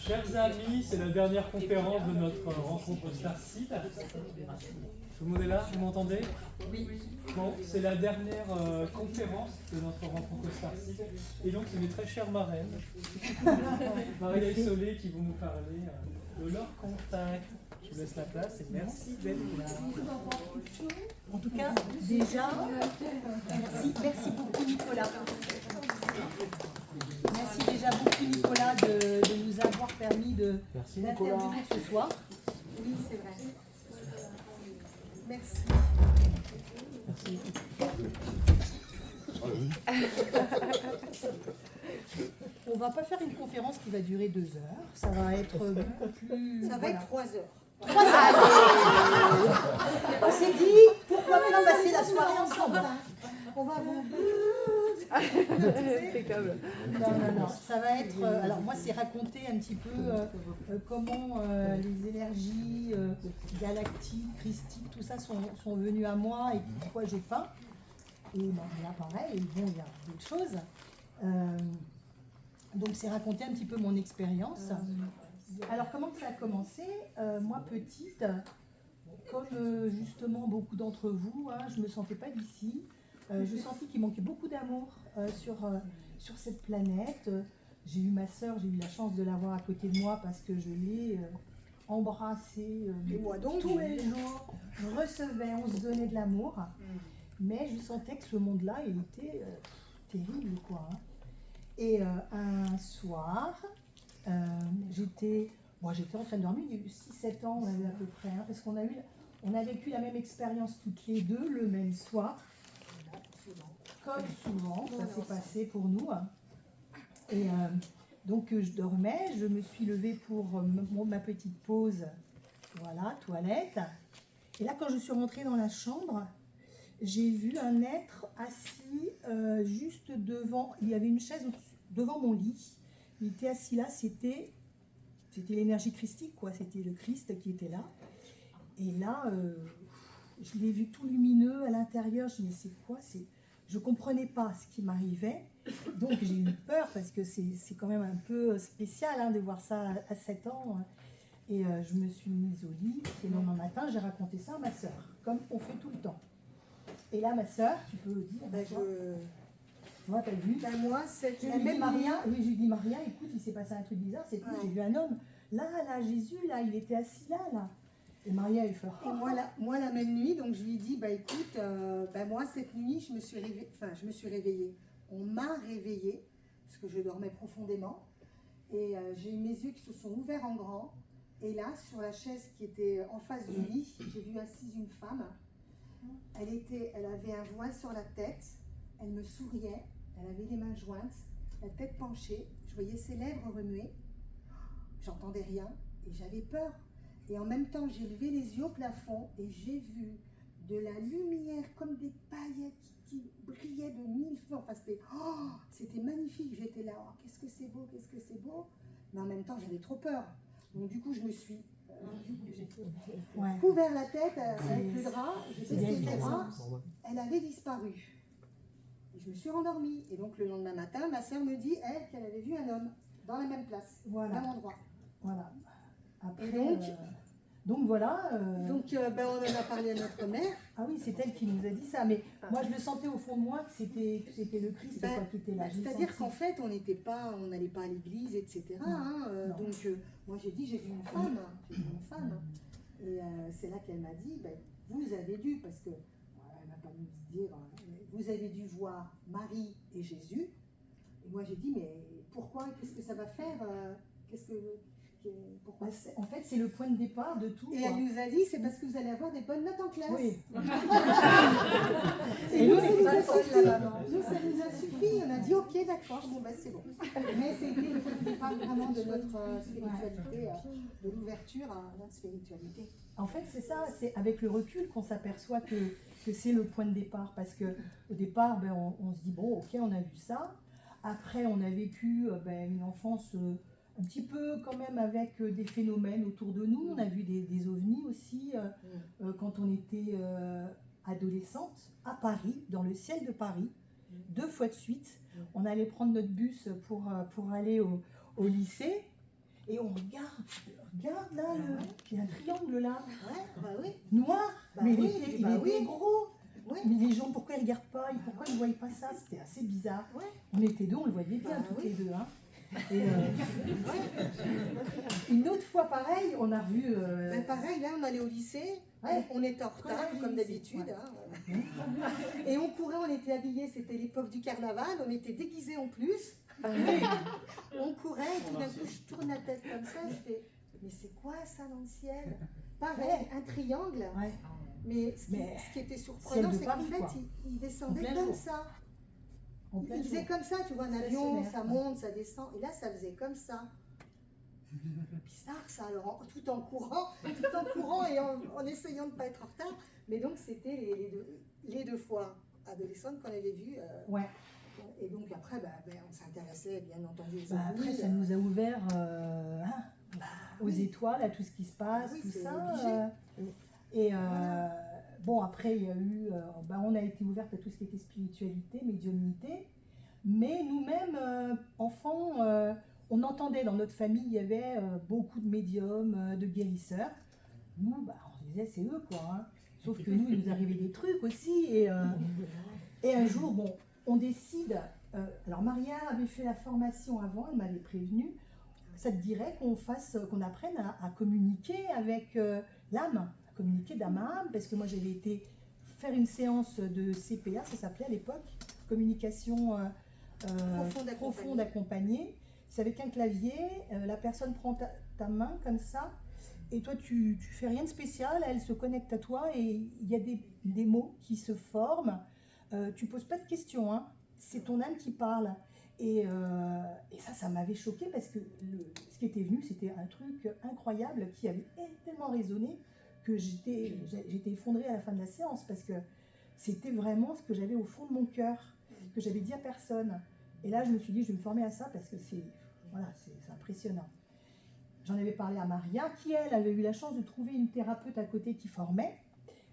Chers amis, c'est la dernière conférence de notre rencontre Starseed. Tout le monde est là? Vous m'entendez? Oui. Bon, c'est la dernière conférence de notre rencontre Starseed. Et donc, c'est mes très chères marraines, Maria et Solé, qui vont nous parler de leur contact. Je vous laisse la place et merci d'être là. En tout cas, déjà, merci beaucoup Nicolas. Merci déjà beaucoup Nicolas de nous avoir permis d'intervenir ce soir. Oui, c'est vrai. Merci. On va pas faire une conférence qui va durer 2 heures. Ça va être beaucoup plus. Ça va être 3 heures. 3 heures. On s'est dit, pourquoi pas passer la soirée ensemble? On va vous... Non. Ça va être... alors moi, c'est raconter un petit peu comment les énergies galactiques, christiques, tout ça sont venues à moi et pourquoi j'ai peint. Et ben, là, pareil, bon, il y a d'autres choses. Donc, c'est raconter un petit peu mon expérience. Alors, comment ça a commencé? Moi, petite, comme justement beaucoup d'entre vous, je ne me sentais pas d'ici. Je sentis qu'il manquait beaucoup d'amour sur cette planète. J'ai eu ma sœur, j'ai eu la chance de l'avoir à côté de moi parce que je l'ai embrassée tous les jours. On recevait, on se donnait de l'amour. Mais je sentais que ce monde-là, il était terrible, quoi. Et un soir, j'étais en train de dormir, il y a eu 6-7 ans, on avait à peu près, parce qu'on a vécu la même expérience toutes les deux, le même soir. Comme souvent, ça s'est passé pour nous. Et donc je dormais, je me suis levée pour ma petite pause, voilà, toilette. Et là, quand je suis rentrée dans la chambre, j'ai vu un être assis juste devant, il y avait une chaise devant mon lit. Il était assis là, c'était l'énergie christique, quoi. C'était le Christ qui était là. Et là, je l'ai vu tout lumineux à l'intérieur. Je me dis, mais c'est quoi? Je ne comprenais pas ce qui m'arrivait. Donc j'ai eu peur parce que c'est quand même un peu spécial de voir ça à 7 ans. Et je me suis mise au lit. Et le lendemain matin, j'ai raconté ça à ma sœur, comme on fait tout le temps. Et là, ma sœur, tu peux dire, moi, t'as vu? Moi, c'est... Même Maria, oui, j'ai dit, Maria, écoute, il s'est passé un truc bizarre, c'est que j'ai vu un homme. Là, Jésus, là, il était assis là. Et Maria, elle fait... Et moi, la même nuit, donc je lui dis, écoute, moi, cette nuit, je me suis réveillée. On m'a réveillée, parce que je dormais profondément. Et j'ai eu mes yeux qui se sont ouverts en grand. Et là, sur la chaise qui était en face du lit, j'ai vu assise une femme. Elle avait un voile sur la tête, elle me souriait, elle avait les mains jointes, la tête penchée, je voyais ses lèvres remuer, j'entendais rien et j'avais peur. Et en même temps, j'ai levé les yeux au plafond et j'ai vu de la lumière comme des paillettes qui brillaient de 1000 feux. Enfin, c'était magnifique, j'étais là, oh, qu'est-ce que c'est beau. Mais en même temps, j'avais trop peur. Donc du coup, je me suis couvert la tête avec le drap, je baissais le drap, elle avait disparu. Et je me suis rendormie. Et donc le lendemain matin, ma sœur me dit, elle, qu'elle avait vu un homme dans la même place, au même endroit. Voilà. Après, et donc voilà. Donc on en a parlé à notre mère. Ah oui, c'est elle qui nous a dit ça. Mais moi, je le sentais au fond de moi que c'était le Christ qui était là. C'est-à-dire qu'en fait, on n'allait pas à l'église, etc. Donc moi, j'ai dit, j'ai vu une femme. Et c'est là qu'elle m'a dit, vous avez dû, parce que elle m'a pas mis dire, vous avez dû voir Marie et Jésus. Et moi, j'ai dit, mais pourquoi? Qu'est-ce que ça va faire? Pourquoi? En fait, c'est le point de départ de tout. Et elle nous a dit, c'est parce que vous allez avoir des bonnes notes en classe. Oui. Et nous, ça nous a suffi. On a dit, ok, d'accord, c'est bon. Mais c'était le point de départ vraiment de notre spiritualité, de l'ouverture à notre spiritualité. En fait, c'est ça, c'est avec le recul qu'on s'aperçoit que c'est le point de départ. Parce qu'au départ, on se dit, bon, ok, on a vu ça. Après, on a vécu une enfance... un petit peu quand même avec des phénomènes autour de nous. On a vu des ovnis aussi quand on était adolescente à Paris, dans le ciel de Paris, 2 fois de suite. On allait prendre notre bus pour aller au lycée Et on regarde là, il y a un triangle là, Ouais, bah oui. noir, Bah mais oui, il bah était oui. gros. Oui. Mais les gens, pourquoi ils ne regardent pas? Pourquoi ils ne voyaient pas ça? C'était assez bizarre. Ouais. On était deux, on le voyait bien, Bah toutes oui. les deux. Hein. Et, une autre fois, pareil, on a revu... Ben pareil, là, on allait au lycée, Ouais. on était en retard, Collège, comme lycée, d'habitude. ouais. Hein. Et on courait, on était habillés, c'était l'époque du carnaval, on était déguisés en plus. On courait, et tout d'un coup, je tourne la tête comme ça, je fais, mais c'est quoi ça dans le ciel? Pareil, un triangle. Ouais. Mais ce qui était surprenant, ciel de c'est qu'en Paris, fait, quoi. il descendait En plein comme jour. ça. En plein Il faisait jour. comme ça, tu vois, un avion, Stationnaire, ça ouais. monte, ça descend. Et là, ça faisait comme ça. Bizarre ça, alors, tout en courant et en essayant de ne pas être en retard. Mais donc, c'était les deux fois adolescentes qu'on avait vues. Ouais. Et donc, après, on s'intéressait bien entendu aux Après, ovnis. ça nous a ouvert aux oui. étoiles, à tout ce qui se passe, Oui, tout c'est ça. obligé. Et Voilà. bon, après, il y a eu, on a été ouverte à tout ce qui était spiritualité, médiumnité. Mais nous-mêmes, enfants, on entendait dans notre famille, il y avait beaucoup de médiums, de guérisseurs. Nous, on se disait, c'est eux, quoi. Hein. Sauf que nous, il nous arrivait des trucs aussi. Et un jour, bon, on décide. Alors, Maria avait fait la formation avant, elle m'avait prévenu. Ça te dirait qu'on apprenne à communiquer avec l'âme, à communiquer d'âme à âme, parce que moi, j'avais été faire une séance de CPA, ça s'appelait à l'époque, communication profonde accompagnée. C'est avec un clavier, la personne prend ta main comme ça, et toi tu fais rien de spécial, elle se connecte à toi et il y a des mots qui se forment. Tu poses pas de questions, hein. C'est ton âme qui parle. Et ça m'avait choqué parce que ce qui était venu, c'était un truc incroyable qui avait tellement résonné que j'étais effondrée à la fin de la séance parce que c'était vraiment ce que j'avais au fond de mon cœur, que j'avais dit à personne. Et là, je me suis dit, je vais me former à ça parce que c'est impressionnant. J'en avais parlé à Maria, qui, elle, avait eu la chance de trouver une thérapeute à côté qui formait.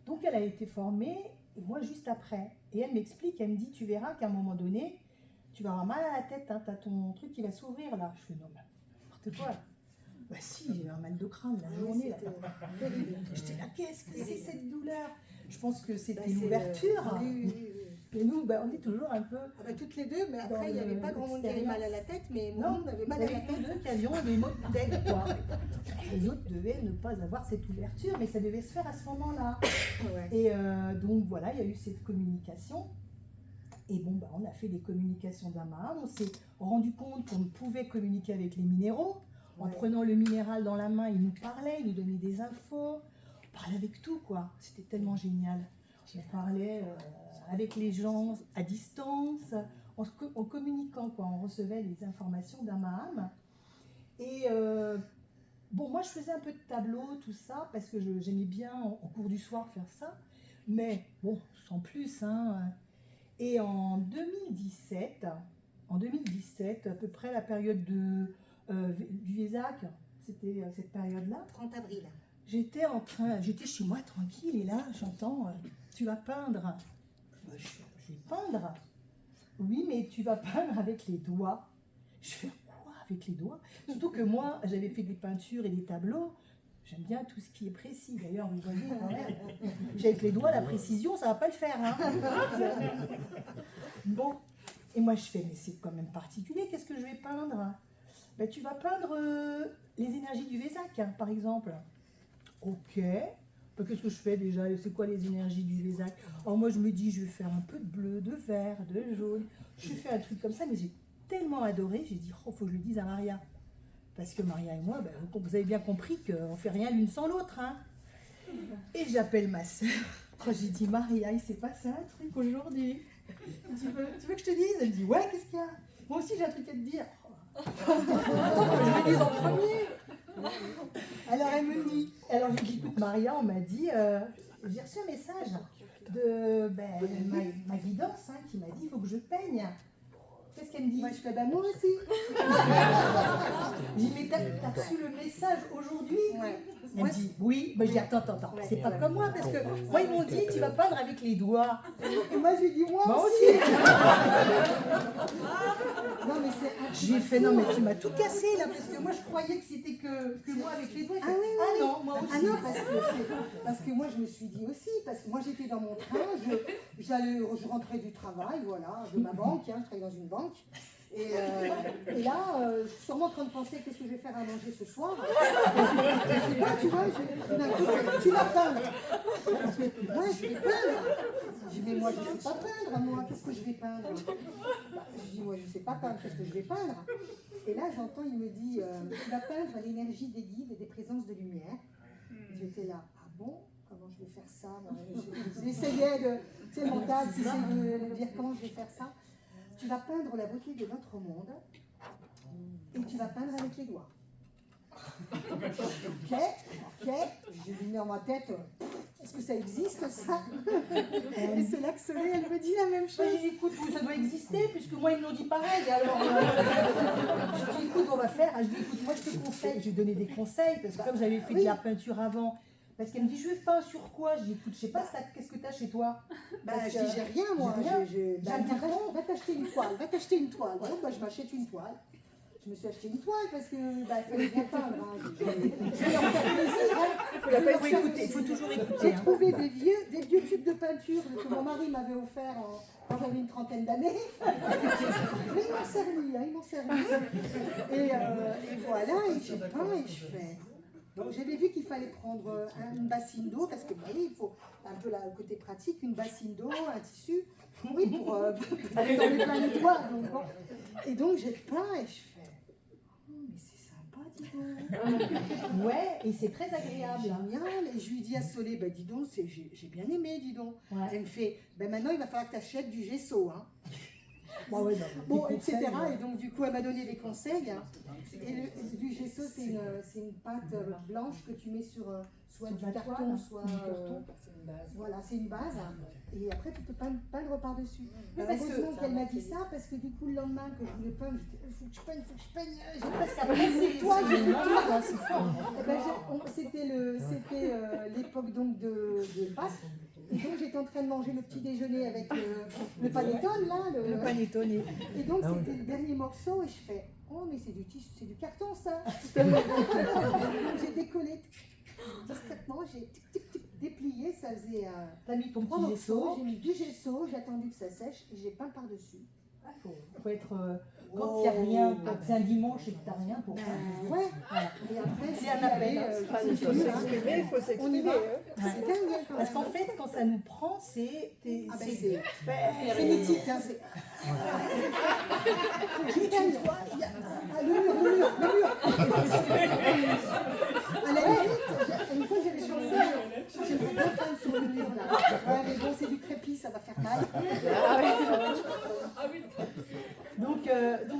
Donc, elle a été formée, et moi, juste après. Et elle m'explique, elle me dit, tu verras qu'à un moment donné, tu vas avoir mal à la tête, hein, tu as ton truc qui va s'ouvrir, là. Je fais, non, mais n'importe quoi. Bah si, j'ai eu un mal de crâne la journée. Là. J'étais là, qu'est-ce que c'est cette douleur? Je pense que c'était l'ouverture. Oui. Et nous, on est toujours un peu... toutes les deux, mais après, il n'y avait pas grand monde qui avait mal à la tête, mais non, on avait mal à la tête. Nous deux qui avions des maux de tête, quoi. Les autres devaient ne pas avoir cette ouverture, mais ça devait se faire à ce moment-là. Ouais. Et donc, voilà, il y a eu cette communication. Et bon, on a fait des communications d'âme à âme. On s'est rendu compte qu'on pouvait communiquer avec les minéraux. En prenant le minéral dans la main, il nous parlait, il nous donnait des infos. On parlait avec tout, quoi. C'était tellement génial. On parlait avec les gens à distance, en communiquant, quoi. On recevait les informations d'âme à âme. Et moi, je faisais un peu de tableau, tout ça, parce que j'aimais bien, en cours du soir, faire ça. Mais bon, sans plus, hein. Et en 2017, à peu près la période du Vésac, c'était cette période-là. 30 avril. J'étais chez moi tranquille et là j'entends tu vas peindre. Je vais peindre. Oui, mais tu vas peindre avec les doigts. Je fais quoi avec les doigts? Surtout que moi j'avais fait des peintures et des tableaux. J'aime bien tout ce qui est précis. D'ailleurs, vous voyez, j'ai avec les doigts la précision, ça va pas le faire. Hein. Bon, et moi je fais, mais c'est quand même particulier. Qu'est-ce que je vais peindre? Tu vas peindre les énergies du Vésac, hein, par exemple. Ok. Qu'est-ce que je fais déjà? C'est quoi les énergies du Vésac? Alors moi je me dis, je vais faire un peu de bleu, de vert, de jaune. Je fais un truc comme ça, mais j'ai tellement adoré, j'ai dit, faut que je le dise à Maria. Parce que Maria et moi, vous avez bien compris qu'on ne fait rien l'une sans l'autre. Hein. Et j'appelle ma soeur. Quand j'ai dit, Maria, il s'est passé un truc aujourd'hui. Tu veux que je te dise? Elle me dit, ouais, qu'est-ce qu'il y a? Moi aussi j'ai un truc à te dire. Je le dis en premier. Alors elle me dit, j'ai dit, écoute Maria, on m'a dit, j'ai reçu un message de ma guidance qui m'a dit, il faut que je peigne. Qu'est-ce qu'elle me dit? Moi je fais, moi aussi. Je dis, mais t'as reçu le message aujourd'hui? Ouais. Elle me dit oui, moi je dis attends, c'est pas comme moi parce que moi ils m'ont dit tu vas peindre avec les doigts. Et moi je lui dis moi Moi aussi. aussi. Non mais c'est J'ai fait non mais tu m'as tout cassé là parce que moi je croyais que c'était que moi avec les doigts. Ah oui, oui, oui. Non, moi aussi. Ah non, parce que moi je me suis dit aussi, parce que moi j'étais dans mon train, je rentrais du travail, voilà, de ma banque, hein, je travaille dans une banque. Et là, je suis sûrement en train de penser qu'est-ce que je vais faire à manger ce soir. Je sais pas, tu vois, d'un coup, tu vas peindre. Moi, je vais peindre. Je dis, mais moi, je ne sais pas peindre, moi, qu'est-ce que je vais peindre? Je dis, moi, je ne sais pas peindre, qu'est-ce que je vais peindre? Et là, j'entends, il me dit, tu vas peindre l'énergie des guides et des présences de lumière. J'étais là, ah bon? Comment je vais faire ça? J'essayais de, tu sais, le mental, j'essayais de me dire comment je vais faire ça. Tu vas peindre la beauté de notre monde et tu vas peindre avec les doigts. Ok. J'ai dit dans ma tête, est-ce que ça existe ça? Et c'est là que Soleil, elle me dit la même chose. J'ai dit écoute, ça doit exister puisque moi ils me l'ont dit pareil. Alors je dis écoute, on va faire. Je dis écoute, moi je te conseille, j'ai donné des conseils parce que comme j'avais fait de la peinture avant. Parce qu'elle me dit, je peins sur quoi? Je dis, écoute, je sais pas, qu'est-ce que tu as chez toi? Je dis, j'ai rien, moi. J'ai rien. Va t'acheter une toile, va t'acheter une toile. Donc, je m'achète une toile. Je me suis acheté une toile parce que il fallait bien peindre. Je voulais en faire plaisir. Il faut toujours écouter. J'ai trouvé des vieux tubes de peinture que mon mari m'avait offert quand j'avais une trentaine d'années. Mais ils m'ont servi. Et voilà, et je peins et je fais. Donc j'avais vu qu'il fallait prendre une bassine d'eau, parce que oui, il faut un peu le côté pratique, une bassine d'eau, un tissu, oui, pour aller dans les plein de doigts. Et donc j'ai peint et je fais, oh, mais c'est sympa, dis donc. Ouais, et c'est très agréable. Génial. Et je lui dis à Solé, bah, dis donc, j'ai bien aimé, dis donc. Ouais. Elle me fait, maintenant il va falloir que tu achètes du gesso, hein. Bon, etc. Et donc du coup elle m'a donné des conseils. Hein. Et du gesso c'est une pâte blanche que tu mets sur soit du carton, soit voilà, c'est une base. Et après tu peux peindre par-dessus. Heureusement qu'elle m'a dit ça parce que du coup le lendemain que je voulais peindre, je dis, faut que je peigne. J'ai presque apprécié toi, c'est fort. C'était l'époque donc de Pâques. Et donc j'étais en train de manger le petit déjeuner avec le panettone là. Le panettone. Et donc c'était le dernier morceau et je fais, oh mais c'est du tissu, c'est du carton ça. J'ai décollé discrètement, j'ai déplié, ça faisait t'as mis ton 3 petit morceaux, gesso. j'ai mis du gesso, j'ai attendu que ça sèche et j'ai peint par-dessus. Faut être quand il n'y a rien, quand c'est un dimanche et que tu n'as rien pour faire. Ouais. Et après, C'est un appel. Il faut s'exprimer. On y va. Hein. C'est dingue. Hein, Parce qu'en fait, quand ça nous prend, c'est frénétique. Hein, c'est... Le mur. À la limite, une fois j'avais pensé, j'aimerais bien peindre sur le mur là. Ouais, mais bon, c'est du crépi, ça va faire mal. Donc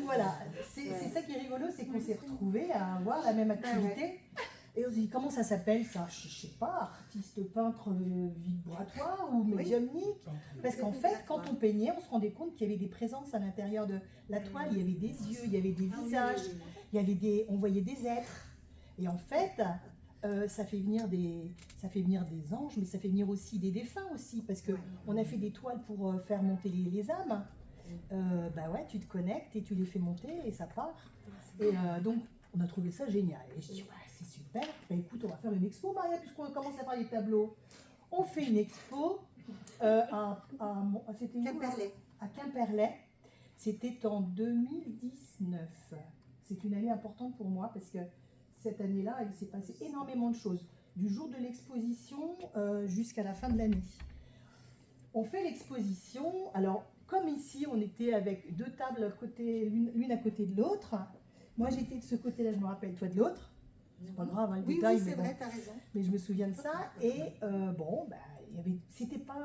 voilà, c'est ça qui est rigolo, c'est qu'on s'est retrouvés à avoir la même activité. Et on se dit, comment ça s'appelle ça? Je sais pas, artiste peintre vibratoire ou médiumnique. Parce qu'en fait, quand on peignait, on se rendait compte qu'il y avait des présences à l'intérieur de la toile. Il y avait des yeux, il y avait des visages, on voyait des êtres. Et en fait, ça fait venir des anges, mais ça fait venir aussi des défunts aussi. Parce qu'on a fait des toiles pour faire monter les âmes. Bah ouais, tu te connectes et tu les fais monter et ça part. Et donc, on a trouvé ça génial. Et je dis, ouais, c'est super. Bah écoute, on va faire une expo, Maria, puisqu'on commence à faire les tableaux. On fait une expo c'était où, Quimperlé. à Quimperlé. C'était en 2019. C'est une année importante pour moi parce que cette année-là, il s'est passé énormément de choses. Du jour de l'exposition jusqu'à la fin de l'année. On fait l'exposition. Alors, comme ici, on était avec 2 tables à côté, l'une à côté de l'autre. Moi, j'étais de ce côté-là, je me rappelle, toi de l'autre. C'est pas grave, hein, le détail. Oui, c'est mais vrai, bon. t'as raison. Mais je me souviens de ça. Et c'était pas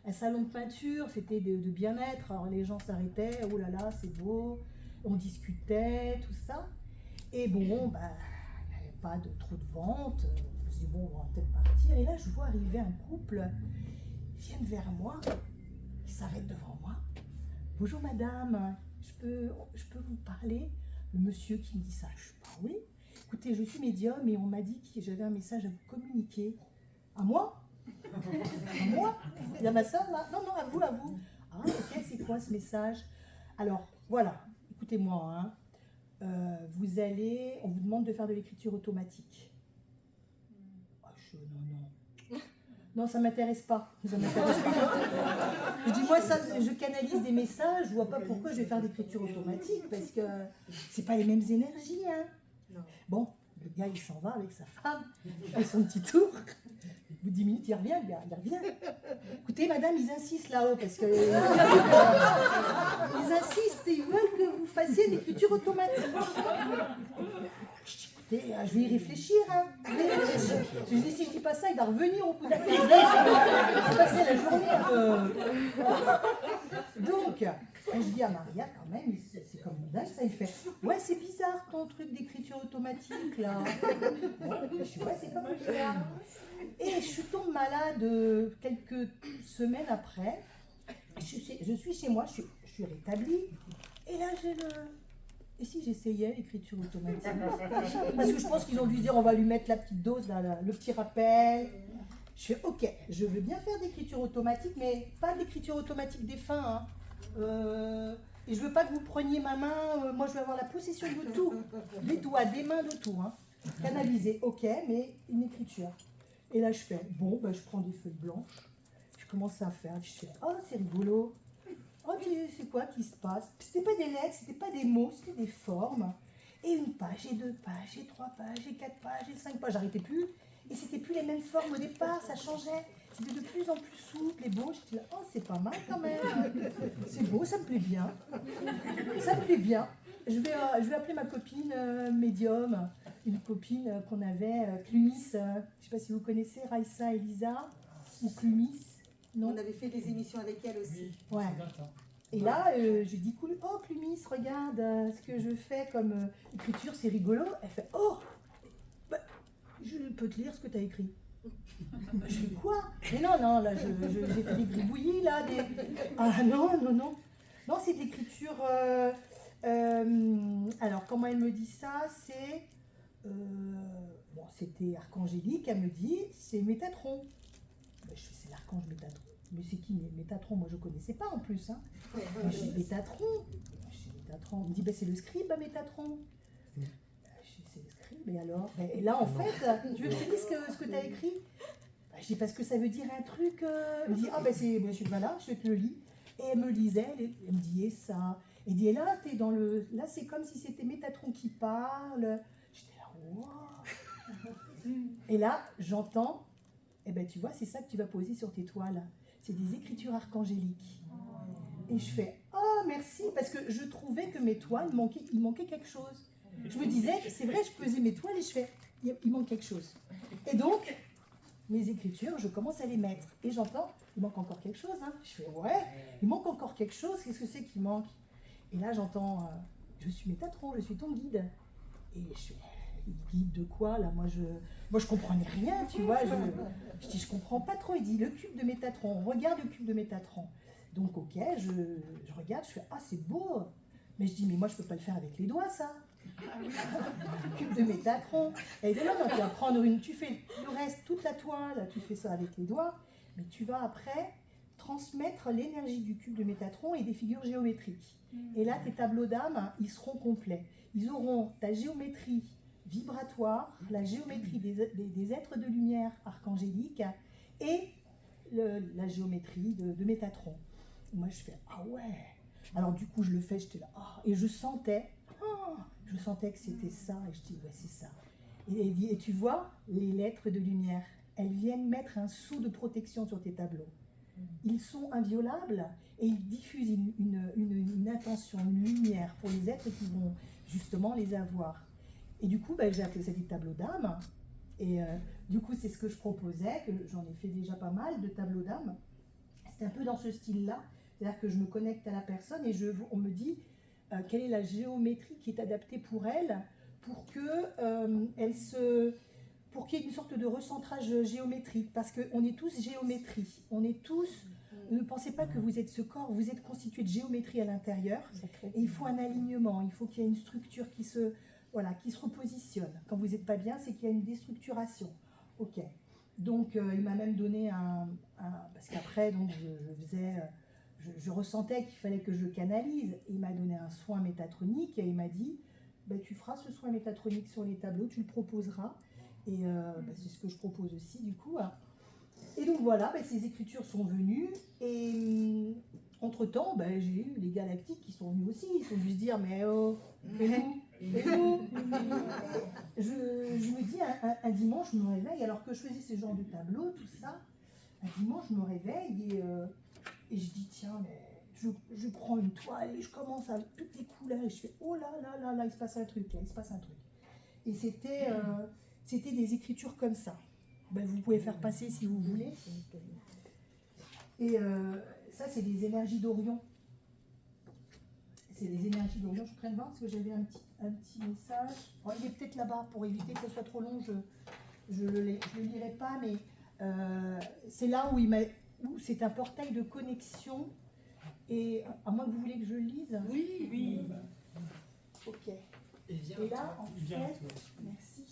un salon de peinture, c'était de bien-être. Alors les gens s'arrêtaient, oh là là, c'est beau. On discutait, tout ça. Et bon, il n'y avait pas trop de ventes. Je me suis dit, bon, on va peut-être partir. Et là, je vois arriver un couple. Ils viennent vers moi. Ils s'arrêtent devant moi. Bonjour madame, je peux vous parler? Le monsieur qui me dit ça, je dis, bah oui. écoutez, je suis médium et on m'a dit que j'avais un message à vous communiquer. À moi? À moi? Il y a ma soeur là? Non, non, à vous, à vous. Ah, ok, c'est quoi ce message? Alors, voilà, écoutez-moi, hein. On vous demande de faire de l'écriture automatique. Ah, non. Non, ça ne m'intéresse pas. Ça m'intéresse pas. Je dis, moi, ça, je canalise des messages, je ne vois pas pourquoi je vais faire de l'écriture automatique, parce que c'est pas les mêmes énergies, hein. Bon, le gars, il s'en va avec sa femme, il fait son petit tour. Au bout de 10 minutes, il revient, le gars, il revient. Écoutez, madame, ils insistent là-haut, parce que... ils insistent, ils veulent que vous fassiez l'écriture automatique. Je dis, écoutez, je vais y réfléchir, hein. Je dis, si je dis pas ça, il va revenir au bout d'un quart d'heure. Je vais passer la journée. Donc, je dis à Maria, quand même, c'est comme une dingue, ça, il fait, ouais, c'est bizarre ton truc d'écriture automatique, là. Bon, je dis, ouais, c'est comme bizarre. Et je tombe malade quelques semaines après. Je suis chez moi, je suis rétablie. Et là, j'ai le... Et si j'essayais l'écriture automatique? Parce que je pense qu'ils ont dû dire, on va lui mettre la petite dose, là, le petit rappel. Je fais, ok, je veux bien faire d'écriture automatique, mais pas d'écriture automatique des fins, hein. Et je veux pas que vous preniez ma main, moi je veux avoir la possession de tout, des doigts, des mains, de tout, hein. Canaliser, ok, mais une écriture. Et là je fais, bon, ben, je prends des feuilles blanches, je commence à faire, je fais, oh c'est rigolo, oh c'est quoi qui se passe? C'était pas des lettres, c'était pas des mots, c'était des formes. Et une page, et 2 pages, et 3 pages, et 4 pages, et 5 pages, j'arrêtais plus. Et c'était plus les mêmes formes au départ, ça changeait. C'était de plus en plus souple et beau. J'étais là, oh c'est pas mal quand même. C'est beau, ça me plaît bien. Ça me plaît bien. Je vais appeler ma copine médium, une copine qu'on avait, Clumis. Je ne sais pas si vous connaissez Raïssa Elisa ou Clumis. Non. On avait fait des émissions avec elle aussi. Oui, Ouais. c'est bien ça. Et là, je dis, oh Clumis, regarde ce que je fais comme écriture, c'est rigolo. Elle fait, oh, bah, je peux te lire ce que tu as écrit. Bah, je fais quoi? Mais non, là, j'ai fait des gribouillis, là, des... Ah non. Non, c'est de l'écriture... alors, comment elle me dit ça? C'est... bon, c'était archangélique, elle me dit, c'est Métatron. Bah, je fais, c'est l'archange Métatron. Mais c'est qui Métatron? Moi, je ne connaissais pas en plus. Hein. Moi, je dis Métatron. On me dit, bah, c'est le scribe, Métatron. Je dis, c'est le scribe, et alors? Et là, en fait, tu veux que je te dise ce que tu as écrit? Bah, je dis, parce que ça veut dire un truc. Elle me dit, ah, ben c'est. Bah, je dis, voilà, je te le lis. Et elle me lisait, elle me dit, et ça. Elle dit, et là, t'es dans le. Là, c'est comme si c'était Métatron qui parle. J'étais là, waouh! Et là, j'entends, eh ben, tu vois, c'est ça que tu vas poser sur tes toiles. C'est des écritures archangéliques. Et je fais, oh merci, parce que je trouvais que mes toiles, il manquait quelque chose. Je me disais, c'est vrai, je pesais mes toiles et je fais, il manque quelque chose. Et donc, mes écritures, je commence à les mettre. Et j'entends, il manque encore quelque chose. Hein. Je fais, ouais, il manque encore quelque chose, qu'est-ce que c'est qui manque? Et là, j'entends, je suis Métatron, je suis ton guide. Et je fais, guide de quoi là? Moi je comprenais rien, tu vois. Je dis, je comprends pas trop. Il dit, le cube de Métatron, regarde le cube de Métatron. Donc ok, je regarde, je fais, ah c'est beau. Mais je dis, mais moi je peux pas le faire avec les doigts ça. Cube de Métatron. Et il dit, non, tu vas prendre tu fais le reste, toute la toile, tu fais ça avec les doigts, mais tu vas après transmettre l'énergie du cube de Métatron et des figures géométriques. Et là, tes tableaux d'âme, ils seront complets. Ils auront ta géométrie vibratoire, la géométrie des êtres de lumière archangéliques et la géométrie de Métatron. Et moi, je fais, ah ouais. Alors du coup, je le fais, j'étais là, oh, et je sentais que c'était ça, et je dis, ouais, c'est ça. Et elle dit, et tu vois, les lettres de lumière, elles viennent mettre un sceau de protection sur tes tableaux. Ils sont inviolables et ils diffusent une intention, une lumière pour les êtres qui vont justement les avoir. Et du coup, j'ai appelé ça des tableaux d'âme. Et du coup, c'est ce que je proposais, que j'en ai fait déjà pas mal de tableaux d'âme. C'est un peu dans ce style-là. C'est-à-dire que je me connecte à la personne et on me dit quelle est la géométrie qui est adaptée pour elle, pour pour qu'il y ait une sorte de recentrage géométrique, parce qu'on est tous géométrie, ne pensez pas que vous êtes ce corps, vous êtes constitué de géométrie à l'intérieur, et il faut un alignement, il faut qu'il y ait une structure qui se voilà, qui se repositionne. Quand vous n'êtes pas bien, c'est qu'il y a une déstructuration. Ok. Donc, il m'a même donné parce qu'après, donc, je ressentais qu'il fallait que je canalise. Il m'a donné un soin métatronique et il m'a dit, ben, tu feras ce soin métatronique sur les tableaux, tu le proposeras. Et ben, c'est ce que je propose aussi, du coup. Et donc voilà, ben, ces écritures sont venues. Et entre-temps, ben, j'ai eu les galactiques qui sont venus aussi. Ils sont venus se dire, mais oh, et nous et nous je me dis, un dimanche, je me réveille, alors que je faisais ce genre de tableau, tout ça. Un dimanche, je me réveille et je dis, tiens, mais je prends une toile et je commence à toutes les couleurs et je fais, oh là là là là, il se passe un truc, là, il se passe un truc. Et c'était des écritures comme ça. Ben, vous pouvez faire passer si vous voulez. Et ça, c'est des énergies d'Orion. C'est les énergies d'Orion. Je prends voir parce que j'avais un petit message. Bon, il est peut-être là-bas pour éviter que ce soit trop long. Je le lirai pas, mais c'est là où c'est un portail de connexion. Et à moins que vous voulez que je le lise. Oui, oui. Ok. Et là, en fait, merci.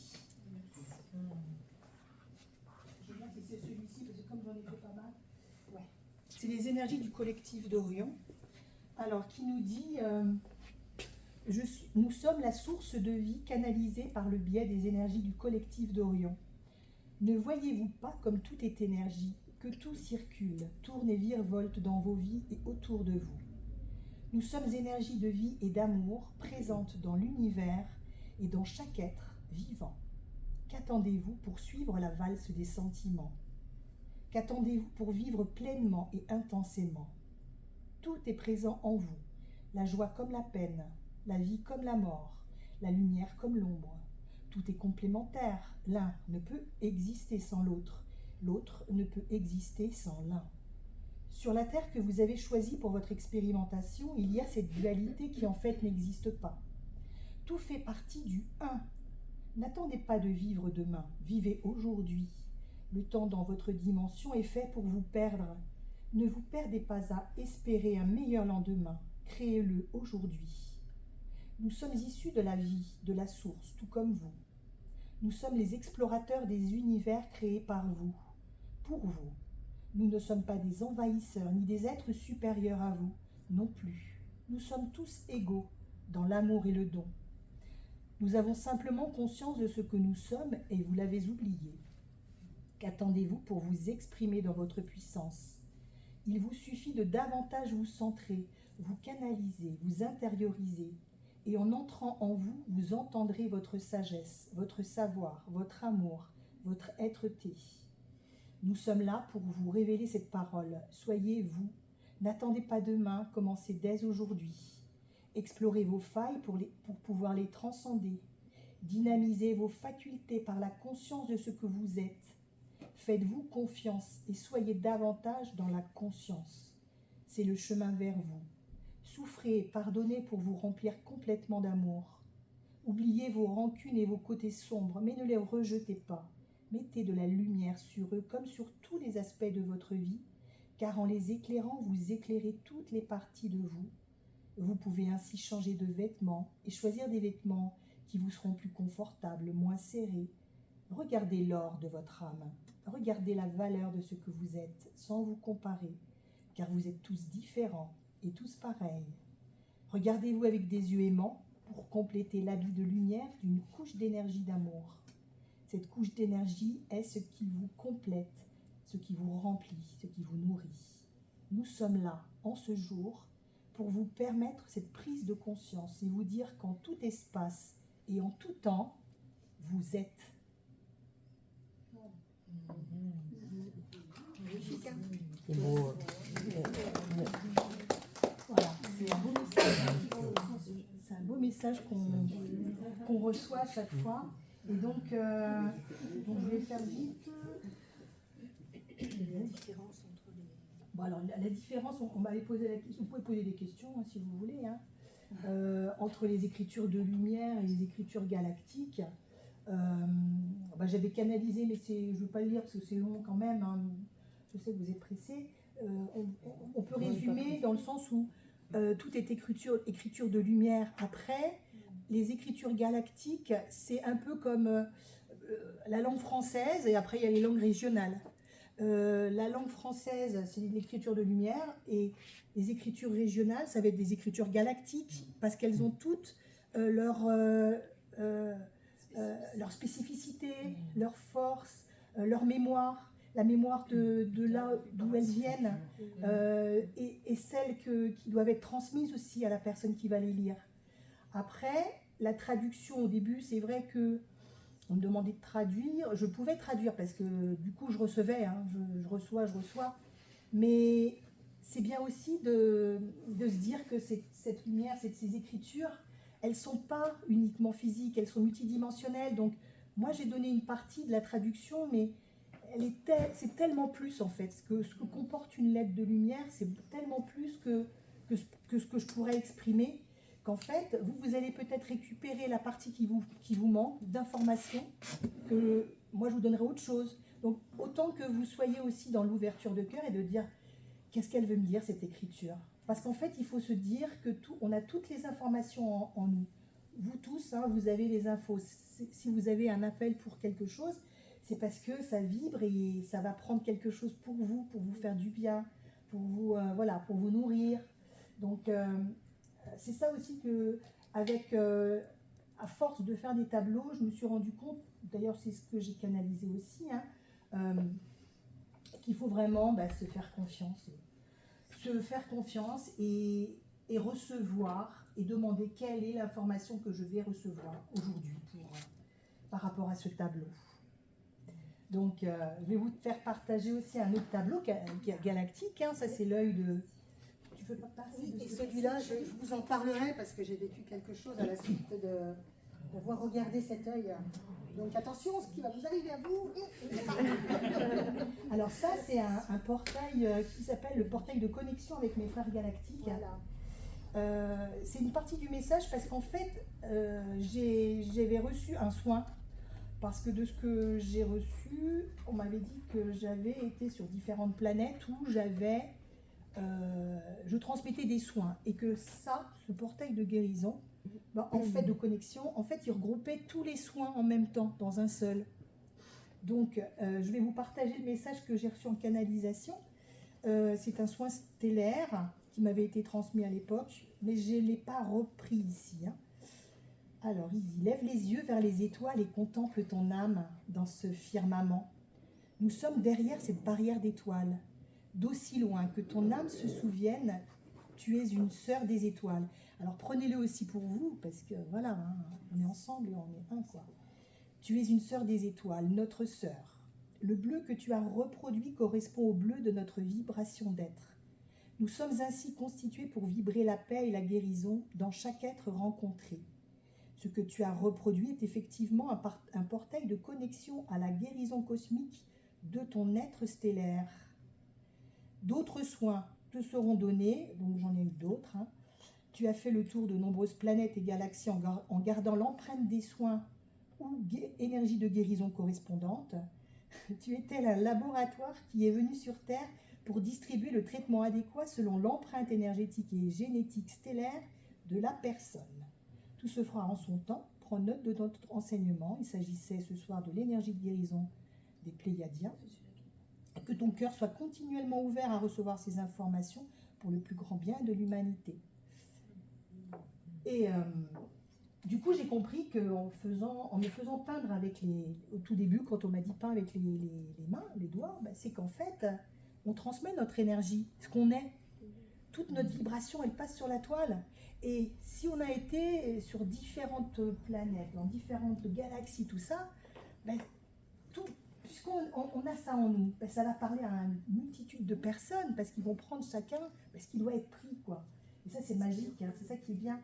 Je vois si c'est celui-ci parce que comme j'en ai fait pas mal. Ouais. C'est les énergies du collectif d'Orion. Alors, qui nous dit nous sommes la source de vie canalisée par le biais des énergies du collectif d'Orion. Ne voyez-vous pas comme tout est énergie, que tout circule, tourne et virevolte dans vos vies et autour de vous. Nous sommes énergie de vie et d'amour présentes dans l'univers et dans chaque être vivant. Qu'attendez-vous pour suivre la valse des sentiments? Qu'attendez-vous pour vivre pleinement et intensément? Tout est présent en vous, la joie comme la peine, la vie comme la mort, la lumière comme l'ombre. Tout est complémentaire, l'un ne peut exister sans l'autre, l'autre ne peut exister sans l'un. Sur la terre que vous avez choisie pour votre expérimentation, il y a cette dualité qui en fait n'existe pas. Tout fait partie du un. N'attendez pas de vivre demain, vivez aujourd'hui. Le temps dans votre dimension est fait pour vous perdre. Ne vous perdez pas à espérer un meilleur lendemain, créez-le aujourd'hui. Nous sommes issus de la vie, de la source, tout comme vous. Nous sommes les explorateurs des univers créés par vous, pour vous. Nous ne sommes pas des envahisseurs ni des êtres supérieurs à vous, non plus. Nous sommes tous égaux dans l'amour et le don. Nous avons simplement conscience de ce que nous sommes et vous l'avez oublié. Qu'attendez-vous pour vous exprimer dans votre puissance? Il vous suffit de davantage vous centrer, vous canaliser, vous intérioriser. Et en entrant en vous, vous entendrez votre sagesse, votre savoir, votre amour, votre être-té. Nous sommes là pour vous révéler cette parole. Soyez vous. N'attendez pas demain, commencez dès aujourd'hui. Explorez vos failles pour pouvoir les transcender. Dynamisez vos facultés par la conscience de ce que vous êtes. Faites-vous confiance et soyez davantage dans la conscience. C'est le chemin vers vous. Souffrez et pardonnez pour vous remplir complètement d'amour. Oubliez vos rancunes et vos côtés sombres, mais ne les rejetez pas. Mettez de la lumière sur eux comme sur tous les aspects de votre vie, car en les éclairant, vous éclairez toutes les parties de vous. Vous pouvez ainsi changer de vêtements et choisir des vêtements qui vous seront plus confortables, moins serrés. Regardez l'or de votre âme. Regardez la valeur de ce que vous êtes, sans vous comparer, car vous êtes tous différents et tous pareils. Regardez-vous avec des yeux aimants pour compléter l'habit de lumière d'une couche d'énergie d'amour. Cette couche d'énergie est ce qui vous complète, ce qui vous remplit, ce qui vous nourrit. Nous sommes là, en ce jour, pour vous permettre cette prise de conscience et vous dire qu'en tout espace et en tout temps, vous êtes. C'est beau. Voilà, c'est un beau message. C'est un beau message qu'on reçoit à chaque fois. Et donc je vais faire vite. La différence entre les... Bon, alors, la différence, on m'avait posé la question, vous pouvez poser des questions hein, si vous voulez, hein, entre les écritures de lumière et les écritures galactiques. J'avais canalisé, mais je ne veux pas le lire parce que c'est long quand même, hein. Je sais que vous êtes pressés. On peut résumer dans le sens où tout est écriture de lumière. Après, les écritures galactiques, c'est un peu comme la langue française, et après il y a les langues régionales. La langue française, c'est l'écriture de lumière, et les écritures régionales, ça va être des écritures galactiques, parce qu'elles ont toutes leur spécificité, leur force, leur mémoire, la mémoire de là d'où elles viennent, et celles qui doivent être transmises aussi à la personne qui va les lire. Après, la traduction au début, c'est vrai que on me demandait de traduire. Je pouvais traduire parce que du coup, je recevais, hein, je reçois. Mais c'est bien aussi de se dire que cette lumière, ces écritures, elles ne sont pas uniquement physiques, elles sont multidimensionnelles. Donc, moi, j'ai donné une partie de la traduction, mais c'est tellement plus, en fait. Ce que comporte une lettre de lumière, c'est tellement plus que ce que je pourrais exprimer, qu'en fait, vous allez peut-être récupérer la partie qui vous manque d'informations, que moi, je vous donnerai autre chose. Donc, autant que vous soyez aussi dans l'ouverture de cœur et de dire, qu'est-ce qu'elle veut me dire, cette écriture? Parce qu'en fait, il faut se dire que on a toutes les informations en nous. Vous tous, hein, vous avez les infos. Si vous avez un appel pour quelque chose, c'est parce que ça vibre et ça va prendre quelque chose pour vous faire du bien, pour vous nourrir. Donc, c'est ça aussi que, à force de faire des tableaux, je me suis rendu compte, d'ailleurs c'est ce que j'ai canalisé aussi, hein, qu'il faut vraiment se faire confiance. Se faire confiance et recevoir et demander quelle est l'information que je vais recevoir aujourd'hui par rapport à ce tableau. Donc, je vais vous faire partager aussi un autre tableau galactique, hein, ça c'est l'œil de... Tu veux pas parler Oui, de et ce celui-là, je vous en parlerai parce que j'ai vécu quelque chose à la suite d'avoir regardé cet œil. Donc attention, ce qui va vous arriver à vous. Alors ça, c'est un portail qui s'appelle le portail de connexion avec mes frères galactiques. Voilà. C'est une partie du message parce qu'en fait, j'avais reçu un soin. Parce que de ce que j'ai reçu, on m'avait dit que j'avais été sur différentes planètes où je transmettais des soins. Et que ça, ce portail de guérison, en fait, de connexion, en fait, il regroupait tous les soins en même temps, dans un seul. Donc, je vais vous partager le message que j'ai reçu en canalisation. C'est un soin stellaire qui m'avait été transmis à l'époque, mais je ne l'ai pas repris ici. Hein. Alors, il dit « Lève les yeux vers les étoiles et contemple ton âme dans ce firmament. Nous sommes derrière cette barrière d'étoiles. D'aussi loin que ton âme se souvienne, tu es une sœur des étoiles. » Alors, prenez-le aussi pour vous, parce que voilà, hein, on est ensemble et on est un, quoi. Tu es une sœur des étoiles, notre sœur. Le bleu que tu as reproduit correspond au bleu de notre vibration d'être. Nous sommes ainsi constitués pour vibrer la paix et la guérison dans chaque être rencontré. Ce que tu as reproduit est effectivement un portail de connexion à la guérison cosmique de ton être stellaire. D'autres soins te seront donnés, donc j'en ai eu d'autres. Hein. Tu as fait le tour de nombreuses planètes et galaxies en gardant l'empreinte des soins ou énergie de guérison correspondante. Tu es tel un laboratoire qui est venu sur Terre pour distribuer le traitement adéquat selon l'empreinte énergétique et génétique stellaire de la personne. Tout se fera en son temps. Prends note de notre enseignement. Il s'agissait ce soir de l'énergie de guérison des Pléiadiens. Que ton cœur soit continuellement ouvert à recevoir ces informations pour le plus grand bien de l'humanité. Et du coup, j'ai compris qu'en me faisant peindre au tout début, quand on m'a dit peint avec les mains, les doigts, c'est qu'en fait, on transmet notre énergie, ce qu'on est. Toute notre vibration, elle passe sur la toile. Et si on a été sur différentes planètes, dans différentes galaxies, tout ça, puisqu'on a ça en nous, ça va parler à une multitude de personnes, parce qu'ils vont prendre chacun ce qui doit être pris, quoi. Et ça, c'est magique, hein, c'est ça qui est bien.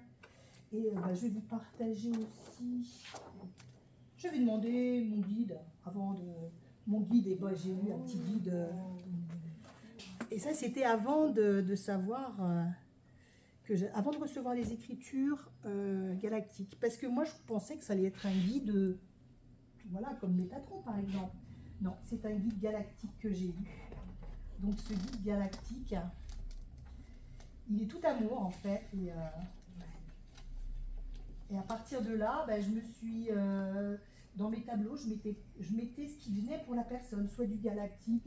Et je vais vous partager aussi... Je vais demander mon guide, Mon guide, et j'ai eu un petit guide... Et ça, c'était avant de savoir... avant de recevoir les écritures galactiques. Parce que moi, je pensais que ça allait être un guide, voilà, comme Métatron, par exemple. Non, c'est un guide galactique que j'ai eu. Donc, ce guide galactique, il est tout amour, en fait. Et, Et à partir de là, ben, je me suis, dans mes tableaux, je mettais ce qui venait pour la personne, soit du galactique,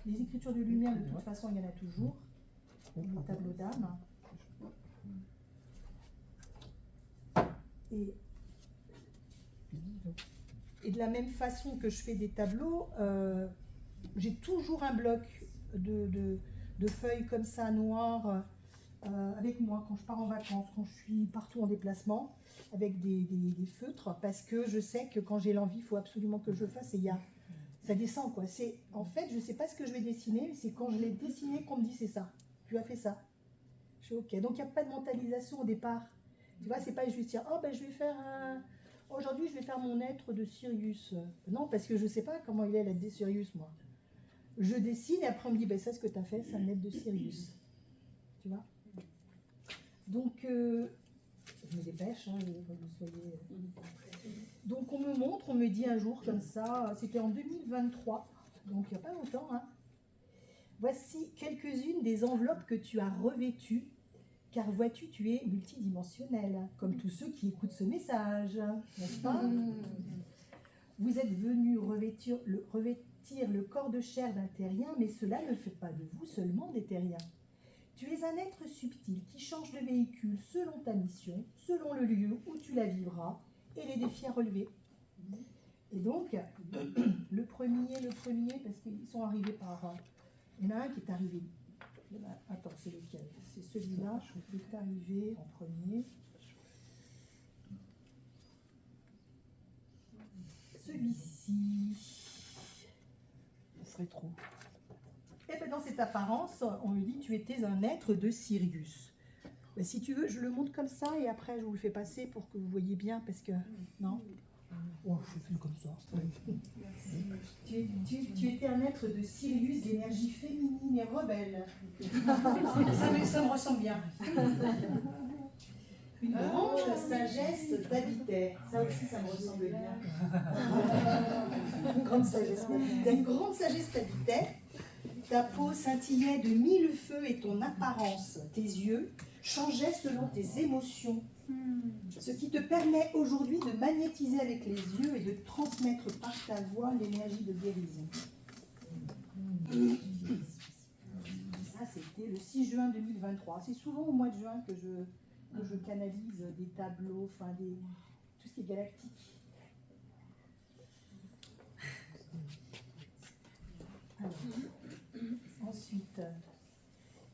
les écritures de lumière, de toute façon, il y en a toujours, les tableaux d'âme. Et de la même façon que je fais des tableaux, j'ai toujours un bloc de feuilles comme ça, noires, avec moi quand je pars en vacances, quand je suis partout en déplacement, avec des feutres, parce que je sais que quand j'ai l'envie, il faut absolument que je le fasse, et ça descend, quoi. En fait, je ne sais pas ce que je vais dessiner, mais c'est quand je l'ai dessiné qu'on me dit c'est ça, tu as fait ça. Je suis OK. Donc il n'y a pas de mentalisation au départ. Tu vois, c'est pas juste dire, oh ben je vais faire aujourd'hui je vais faire mon être de Sirius. Non, parce que je ne sais pas comment il est l'être de Sirius, moi. Je dessine et après on me dit, ben ça ce que tu as fait, c'est un être de Sirius. Tu vois. Donc, je me dépêche, hein, que vous soyez... Donc on me montre, on me dit un jour comme ça, c'était en 2023, donc il n'y a pas longtemps, hein. Voici quelques-unes des enveloppes que tu as revêtues, car vois-tu, tu es multidimensionnel, comme tous ceux qui écoutent ce message, n'est-ce pas? Vous êtes venu revêtir le corps de chair d'un terrien, mais cela ne fait pas de vous seulement des terriens. Tu es un être subtil qui change de véhicule selon ta mission, selon le lieu où tu la vivras et les défis à relever. Et donc, le premier, parce qu'ils sont arrivés par... Il y en a un qui est arrivé... Attends, c'est lequel? C'est celui-là qui est arrivé en premier. Celui-ci... Ce serait trop... Et bien dans cette apparence, on me dit tu étais un être de Sirius. Ben, si tu veux, je le montre comme ça et après je vous le fais passer pour que vous voyez bien parce que... Non? Oh, je fais comme ça. Tu étais un être de Sirius d'énergie féminine et rebelle. Ça me ressemble bien. Une grande sagesse t'habitait. Ça aussi, ça me ressemble bien. Une grande sagesse t'habitait. Une grande sagesse t'habitait. Ta peau scintillait de mille feux et ton apparence, tes yeux, changeaient selon tes émotions. Ce qui te permet aujourd'hui de magnétiser avec les yeux et de transmettre par ta voix l'énergie de guérison. Ça, c'était le 6 juin 2023. C'est souvent au mois de juin que je canalise des tableaux, enfin tout ce qui est galactique. Alors, ensuite,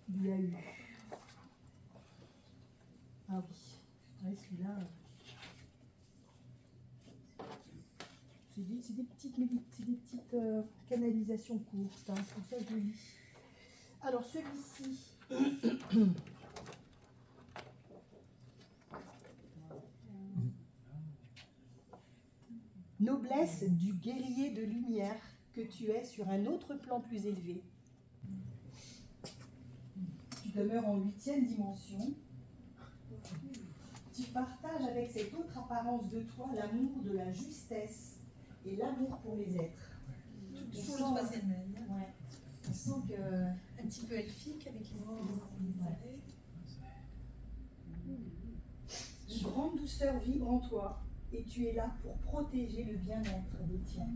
il y a eu... Ah oui, ouais, celui-là... C'est des petites canalisations courtes, hein, c'est pour ça que je lis. Alors celui-ci... Noblesse du guerrier de lumière que tu es sur un autre plan plus élevé. Tu demeures en 8e dimension. Tu partages avec cette autre apparence de toi l'amour de la justesse et l'amour pour les êtres. Toujours le troisième œil. Ouais. On sent que... Un petit peu elfique avec les Ouais. Une grande douceur vibre en toi et tu es là pour protéger le bien-être des tiens.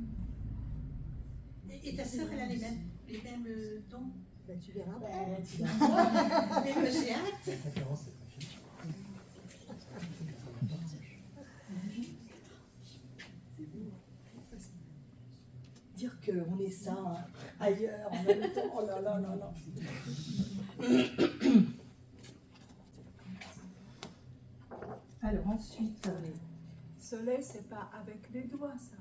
Et ta sœur, elle a les mêmes dons? Ben, tu verras. Mais j'ai hâte. Dire qu'on est ça hein, ailleurs, en même temps, oh là là là là. Alors ensuite... Soleil, c'est pas avec les doigts, ça.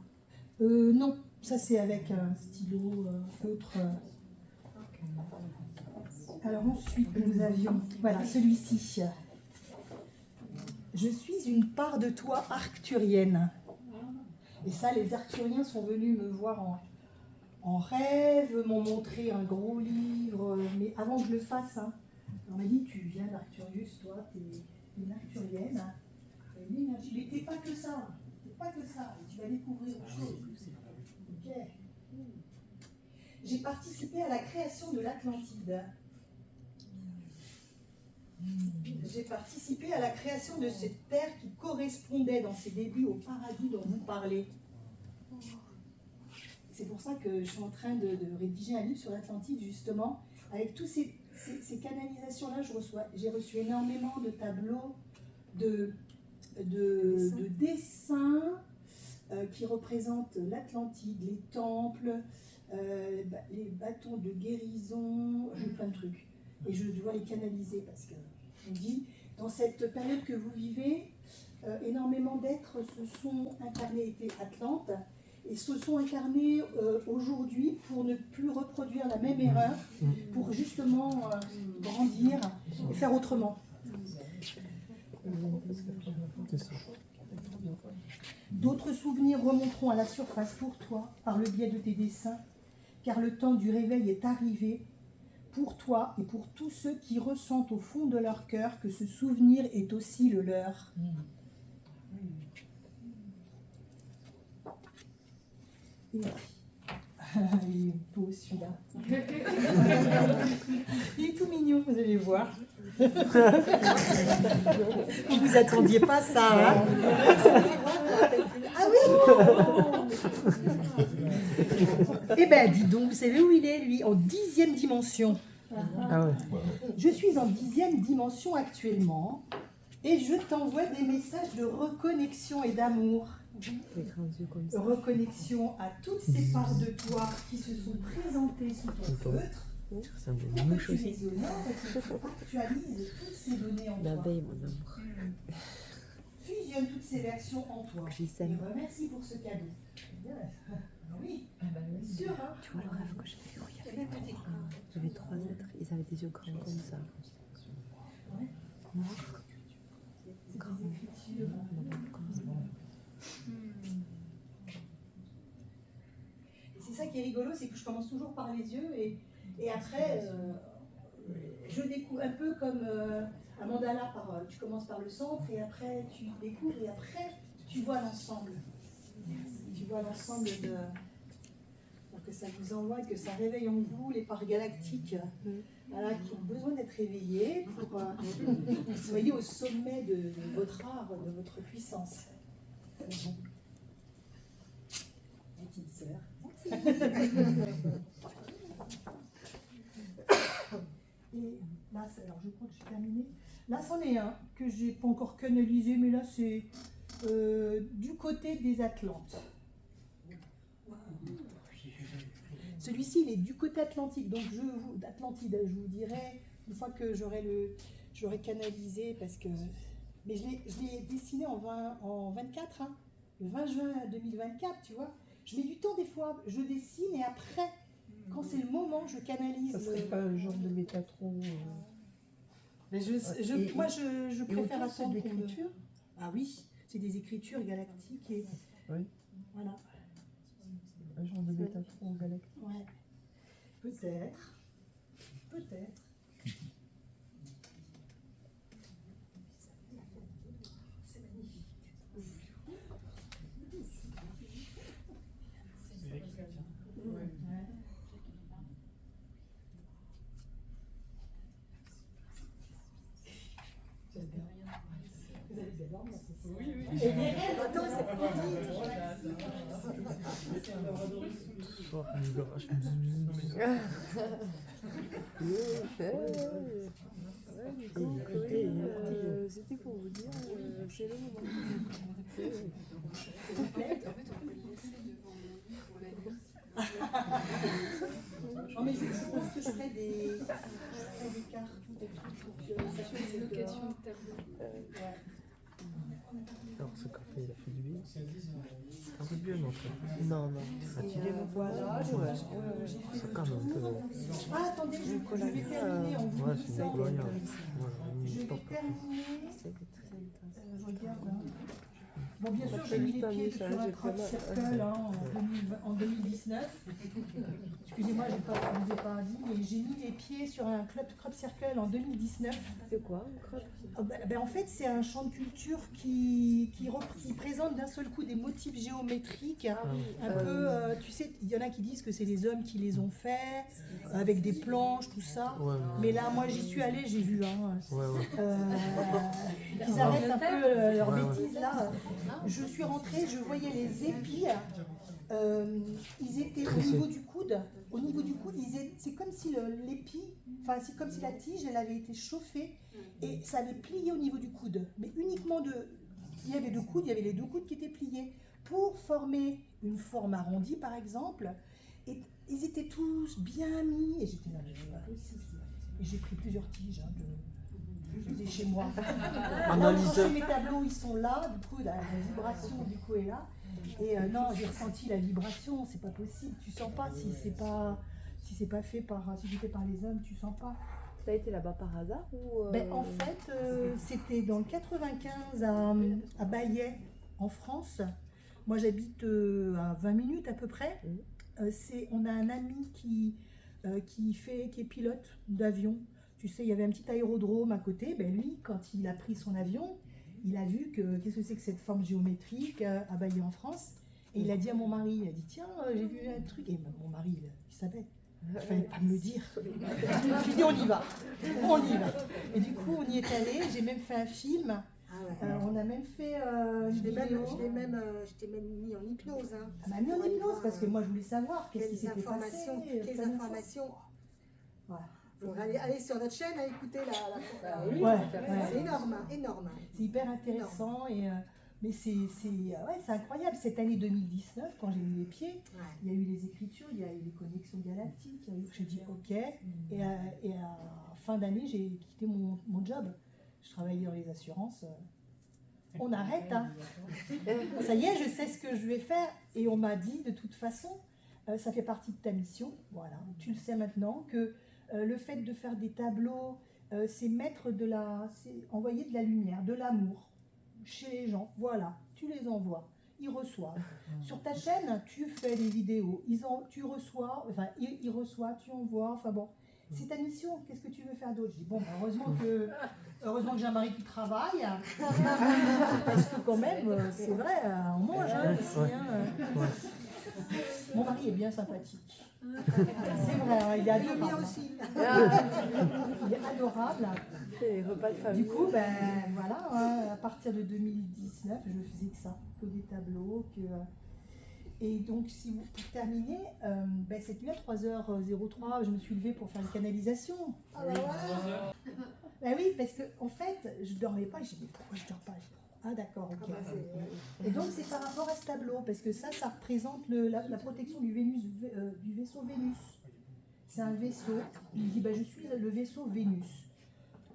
Non, ça c'est avec un stylo, feutre. Alors ensuite, nous avions, voilà, celui-ci. Je suis une part de toi arcturienne. Et ça, les arcturiens sont venus me voir en rêve, m'ont montré un gros livre, mais avant que je le fasse, hein, on m'a dit, tu viens d'Arcturius, toi, tu es une arcturienne. L'énergie, mais t'es pas que ça, tu vas découvrir autre chose. Ok. J'ai participé à la création de l'Atlantide. J'ai participé à la création de cette terre qui correspondait dans ses débuts au paradis dont vous parlez. C'est pour ça que je suis en train de rédiger un livre sur l'Atlantide, justement, avec tous ces canalisations-là. J'ai reçu énormément de tableaux, de dessins qui représentent l'Atlantide, les temples, les bâtons de guérison, plein de trucs. Et je dois les canaliser parce que, on dit, dans cette période que vous vivez, énormément d'êtres se sont incarnés, étaient Atlantes, et se sont incarnés aujourd'hui pour ne plus reproduire la même erreur, pour justement grandir et faire autrement. D'autres souvenirs remonteront à la surface pour toi par le biais de tes dessins, car le temps du réveil est arrivé pour toi et pour tous ceux qui ressentent au fond de leur cœur que ce souvenir est aussi le leur. Et... il est beau celui-là. Il est tout mignon, vous allez voir. Vous vous attendiez pas à ça, hein? Ah oui. Eh ben, dis donc, vous savez où il est, lui? En 10e dimension. Ah ouais. Je suis en 10e dimension actuellement et je t'envoie des messages de reconnexion et d'amour. Reconnexion à toutes ces parts de toi qui se sont présentées sous ton feutre. Ça me Pour que tu les honores et que tu actualises toutes ces données en toi. L'abeille, mon amour. Fusionne toutes ces versions en toi. J'y sais. Et remercie pour ce cadeau. Oui, bien sûr. Hein. Tu vois le rêve que j'ai fait où il y avait 3 êtres, ils avaient des yeux grands comme ça. Ouais. Noirs. Grands. Comme ça. Et c'est ça qui est rigolo, c'est que je commence toujours par les yeux et après je découvre un peu comme un mandala, tu commences par le centre et après tu découvres et après tu vois l'ensemble. Tu vois l'ensemble que ça vous envoie, que ça réveille en vous les parts galactiques voilà, qui ont besoin d'être réveillées pour que vous soyez au sommet de votre art, de votre puissance. Ma petite sœur. Et là, alors je crois que j'ai terminé. Là, c'en est un que j'ai pas encore canalisé, mais là, c'est du côté des Atlantes. Celui-ci, il est du côté atlantique, donc Atlantide, je vous dirai une fois que j'aurai canalisé, parce que, mais je l'ai dessiné en 24, hein, le 20 juin 2024, tu vois. Je mets du temps des fois, je dessine et après, quand c'est le moment, je canalise. Ça serait pas un genre de métatron Mais moi, je préfère attendre de qu'on me- l'écriture. Ah oui, c'est des écritures galactiques et Oui. voilà. Un genre de métatron galactique. Ouais. Peut-être. Peut-être. C'est magnifique. Ouais. Vous avez des larmes, oui, oui. Et les rêves, attends, c'est pas dit. C'était pour vous dire, c'est le moment. Non mais je pense que je ferai des cartes ou des trucs pour que ça fasse une location de tableau. Alors ce café, il a fait du bien. C'est un peu bien, non? Non, non. Fatigué, mon Voilà, j'ai fait c'est quand même un peu. Ah attendez, je vais terminer en vous Ouais, disant c'est ça. une coloniale. Je vais terminer. C'était très intense. Je regarde. Hein. Bon, bien sûr, j'ai mis les pieds sur un crop circle en 2019. Excusez-moi, je ne vous ai pas dit, mais j'ai mis les pieds sur un crop circle en 2019. C'est quoi un crop? En fait, c'est un champ de culture qui présente d'un seul coup des motifs géométriques. Un peu, tu sais, il y en a qui disent que c'est les hommes qui les ont faits, avec des planches, tout ça. Ouais, Mais là, moi, j'y suis allée, j'ai vu. Qu'ils Ouais. arrêtent un peu leur Ouais, ouais. bêtise là. Je suis rentrée, je voyais les épis. Ils étaient au niveau du coude. Au niveau du coude, c'est comme si l'épi, enfin c'est comme si la tige, elle avait été chauffée et ça avait plié au niveau du coude. Mais uniquement il y avait deux coudes, il y avait les deux coudes qui étaient pliés pour former une forme arrondie par exemple. Et ils étaient tous bien mis et j'étais là, mais c'est pas possible. Et j'ai pris plusieurs tiges je les ai chez moi. Analyse. Mes tableaux, ils sont là, du coup la vibration du coup est là. Et non, j'ai ressenti la vibration, c'est pas possible. Tu sens pas si c'est pas fait par les hommes, tu sens pas. Tu as été là-bas par hasard ou En fait, c'était dans le 95 à Baillet, en France. Moi, j'habite à 20 minutes à peu près. On a un ami qui est pilote d'avion. Tu sais, il y avait un petit aérodrome à côté. Lui, quand il a pris son avion, il a vu qu'est-ce que c'est que cette forme géométrique à Baillet en France. Et il a dit à mon mari, il a dit tiens, j'ai vu un truc. Et mon mari, il savait. Il ne fallait pas me le dire. Je lui ai dit on y va. Et du coup, on y est allé. J'ai même fait un film. On a même fait une vidéo. Je t'ai même mis en hypnose. Hein, elle m'a mis en hypnose parce que moi, je voulais savoir qu'est-ce qui s'était passé. Toutes les informations. Voilà. Donc, allez sur notre chaîne à écouter la Ouais. C'est énorme, énorme. C'est hyper intéressant mais c'est incroyable. Cette année 2019, quand j'ai mis les pieds, il y a eu les écritures, il y a eu les connexions galactiques. J'ai dit OK. Et à fin d'année, j'ai quitté mon job. Je travaillais dans les assurances. On arrête. Hein. Ça y est, je sais ce que je vais faire. Et on m'a dit de toute façon, ça fait partie de ta mission. Voilà, tu le sais maintenant que le fait de faire des tableaux, c'est envoyer de la lumière, de l'amour chez les gens. Voilà, tu les envoies, ils reçoivent. Sur ta chaîne, tu fais des vidéos, tu reçois, ils reçoivent, tu envoies, enfin bon. C'est ta mission, qu'est-ce que tu veux faire d'autre? Je dis bon, heureusement que j'ai un mari qui travaille, parce que quand même, c'est vrai, on mange ici. Mon mari est bien sympathique. C'est vrai, il est adorable. aussi. Il est adorable. les repas de famille? Du coup, voilà, à partir de 2019, je faisais que ça, que des tableaux. Et donc, pour terminer, cette nuit à 3h03, je me suis levée pour faire une canalisation. Oui, parce que en fait, je dormais pas. J'ai dit pourquoi je dors pas? Ah d'accord, ok. Et donc c'est par rapport à ce tableau, parce que ça représente la protection du vaisseau Vénus. C'est un vaisseau. Il dit je suis le vaisseau Vénus.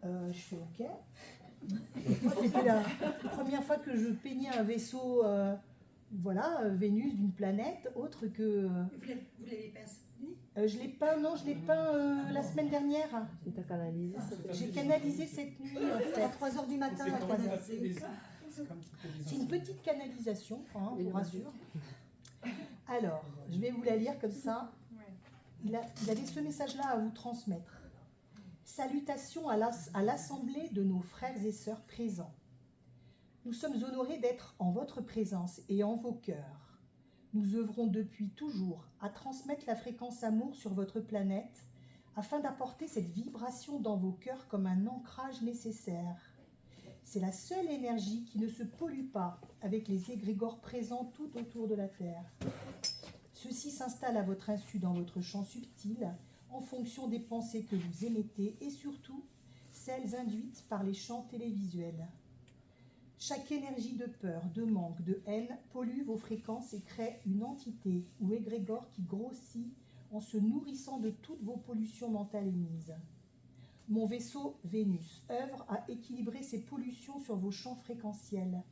Je fais ok. C'était la première fois que je peignais un vaisseau, Vénus d'une planète autre que. Vous l'avez peint cette nuit? Je l'ai peint la semaine dernière. Et t'as canalisé? J'ai canalisé cette nuit en fait. À 3h du matin, à 3h. C'est une petite canalisation, je vous rassure. Alors, je vais vous la lire comme ça. Il avait ce message-là à vous transmettre. Salutations à l'assemblée de nos frères et sœurs présents. Nous sommes honorés d'être en votre présence et en vos cœurs. Nous œuvrons depuis toujours à transmettre la fréquence amour sur votre planète afin d'apporter cette vibration dans vos cœurs comme un ancrage nécessaire. C'est la seule énergie qui ne se pollue pas avec les égrégores présents tout autour de la Terre. Ceux-ci s'installent à votre insu dans votre champ subtil en fonction des pensées que vous émettez et surtout celles induites par les champs télévisuels. Chaque énergie de peur, de manque, de haine pollue vos fréquences et crée une entité ou égrégore qui grossit en se nourrissant de toutes vos pollutions mentales émises. Mon vaisseau Vénus œuvre à équilibrer ces pollutions sur vos champs fréquentiels.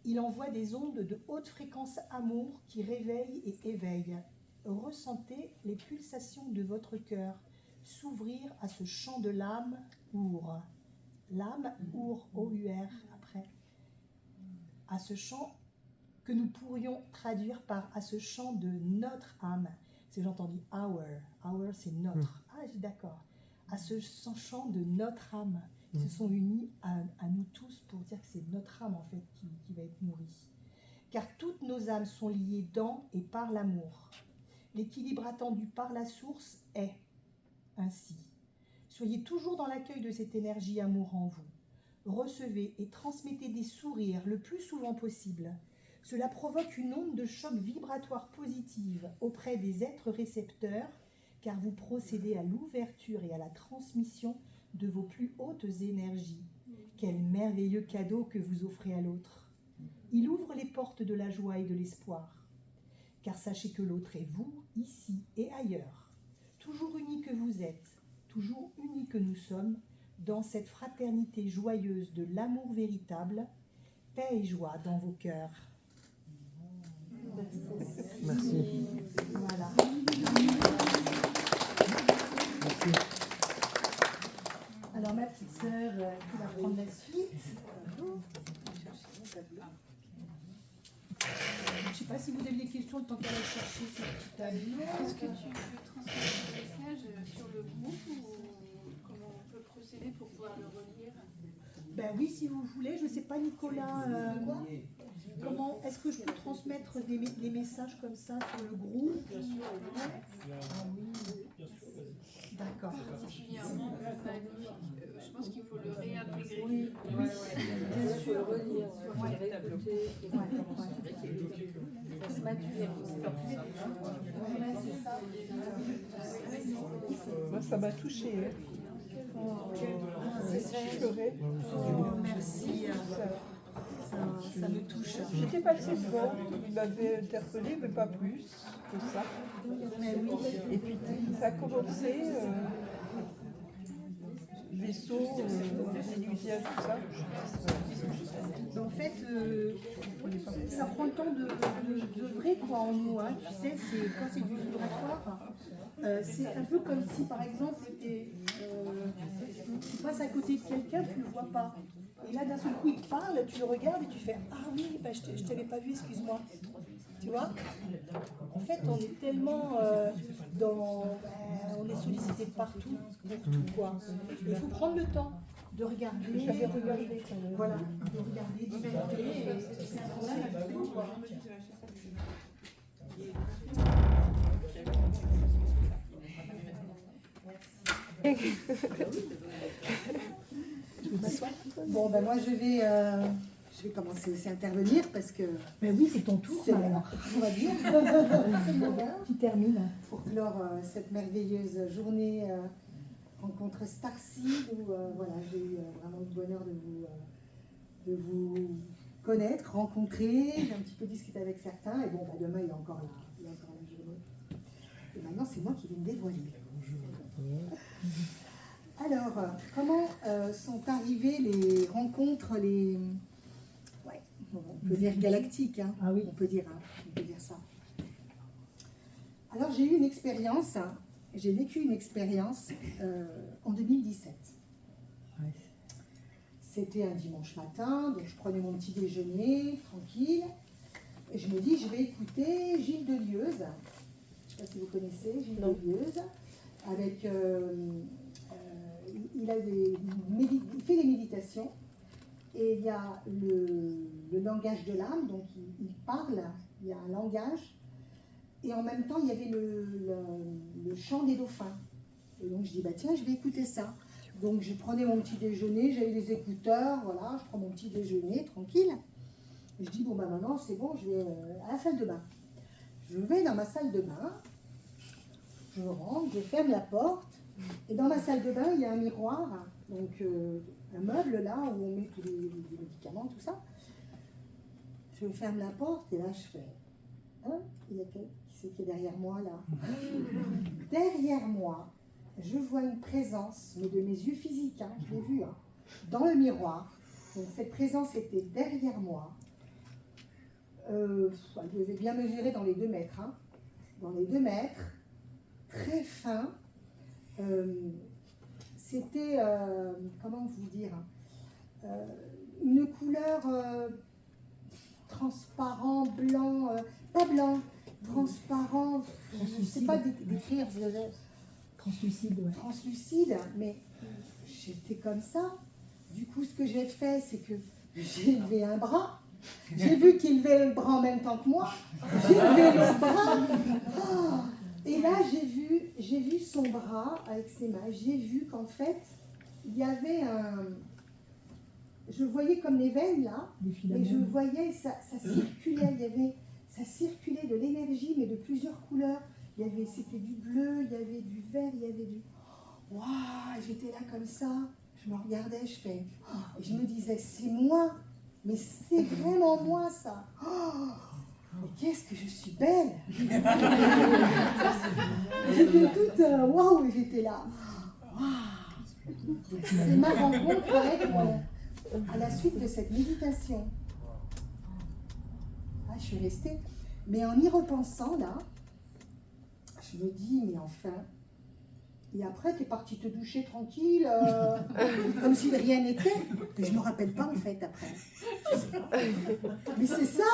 Il envoie des ondes de haute fréquence amour qui réveillent et éveillent. Ressentez les pulsations de votre cœur s'ouvrir à ce champ de l'âme Our. L'âme Our, O-U-R, après. à ce chant que nous pourrions traduire par à ce chant de notre âme. C'est j'ai entendu our c'est notre. Ah, j'ai d'accord. À ce chant de notre âme. Ils se sont unis à nous tous pour dire que c'est notre âme en fait qui va être nourrie. Car toutes nos âmes sont liées dans et par l'amour. L'équilibre attendu par la source est ainsi. Soyez toujours dans l'accueil de cette énergie amour en vous. Recevez et transmettez des sourires le plus souvent possible. Cela provoque une onde de choc vibratoire positive auprès des êtres récepteurs, car vous procédez à l'ouverture et à la transmission de vos plus hautes énergies. Quel merveilleux cadeau que vous offrez à l'autre. Il ouvre les portes de la joie et de l'espoir. Car sachez que l'autre est vous, ici et ailleurs. Toujours unis que vous êtes, toujours unis que nous sommes, dans cette fraternité joyeuse de l'amour véritable, paix et joie dans vos cœurs. Merci. Voilà. Alors ma petite sœur qui va prendre la suite. Je ne sais pas si vous avez des questions le temps qu'elle aille chercher ce petit tableau. Est-ce que tu veux transmettre le message sur le groupe ou comment on peut procéder pour pouvoir le relire? Ben oui, si vous voulez. Je ne sais pas, Nicolas, comment est-ce que je peux transmettre des messages comme ça sur le groupe? Bien sûr, bien sûr, vas-y. D'accord. Particulièrement magnifique. Je pense qu'il faut le réintégrer. Oui, bien sûr. Moi, ça m'a touchée. Je pleurais. Merci. Ça me touche. J'étais passée devant, il m'avait interpellée, mais pas plus que ça. Mais oui. Et puis ça a commencé, vaisseau, Vénusien, tout ça. En fait, ça prend le temps de vrai quoi en nous. Hein. Tu sais, quand c'est du vibratoire, c'est un peu comme si par exemple tu passes à côté de quelqu'un, tu ne le vois pas. Et là d'un seul coup il te parle, tu le regardes et tu fais ah oui, bah, je ne t'avais pas vu, excuse-moi. Tu vois? En fait, on est tellement on est sollicité de partout pour tout quoi. Il faut prendre le temps de regarder. J'avais regardé quand même. Voilà, de regarder, d'écouter, et c'est un problème avec tout, quoi. Bon, ben moi je vais commencer aussi à intervenir parce que Mais oui, c'est ton tour, c'est alors. on va dire, Tu termines. pour clore cette merveilleuse journée rencontre Starseed où voilà, j'ai eu vraiment le bonheur de vous connaître, rencontrer, j'ai un petit peu discuté avec certains et bon, bah, demain il y a encore la journée. Et maintenant c'est moi qui vais me dévoiler. Alors, comment sont arrivées les rencontres, on peut dire galactiques, hein, Ah oui. on peut dire ça. Alors, j'ai eu une expérience, j'ai vécu une expérience en 2017. Ouais. C'était un dimanche matin, donc je prenais mon petit déjeuner, tranquille, et je me dis, je vais écouter Gilles Delieuse, je ne sais pas si vous connaissez Gilles Delieuse, avec... il fait des méditations et il y a le langage de l'âme, donc il parle, il y a un langage, et en même temps il y avait le chant des dauphins. Et donc je dis, bah tiens, je vais écouter ça. Donc je prenais mon petit déjeuner, j'avais les écouteurs, voilà, je prends mon petit déjeuner, tranquille. Et je dis, bon bah maintenant c'est bon, je vais à la salle de bain. Je vais dans ma salle de bain, je rentre, je ferme la porte, et dans ma salle de bain, il y a un miroir, donc un meuble là où on met tous les médicaments, tout ça. Je ferme la porte et là je fais, hein, il y a qui c'est qui est derrière moi là? Derrière moi, je vois une présence, mais de mes yeux physiques, hein, je l'ai vu, hein, dans le miroir. Donc cette présence était derrière moi. Elle devait bien mesurer dans les 2 mètres, hein, dans les 2 mètres, très fin. C'était, comment vous dire, une couleur transparent, blanc, pas blanc, transparent, je ne sais pas décrire, Translucide, ouais. translucide, mais j'étais comme ça. Du coup, ce que j'ai fait, c'est que j'ai levé un bras. J'ai vu qu'il levait le bras en même temps que moi. J'ai levé le bras. Oh, et là, j'ai vu son bras avec ses mains. J'ai vu qu'en fait, il y avait je voyais comme les veines là, et je voyais, ça circulait, ça circulait de l'énergie, mais de plusieurs couleurs. C'était du bleu, il y avait du vert, il y avait du... Waouh, j'étais là comme ça, je me regardais, et je me disais, c'est moi, mais c'est vraiment moi ça. Oh, mais qu'est-ce que je suis belle. J'étais toute, waouh, j'étais là. Waouh. C'est ma rencontre avec moi, à la suite de cette méditation. Ah, je suis restée, mais en y repensant là, je me dis, mais enfin, et après, t'es partie te doucher tranquille, comme si rien n'était. Mais je me rappelle pas en fait après. Je sais pas. Mais c'est ça,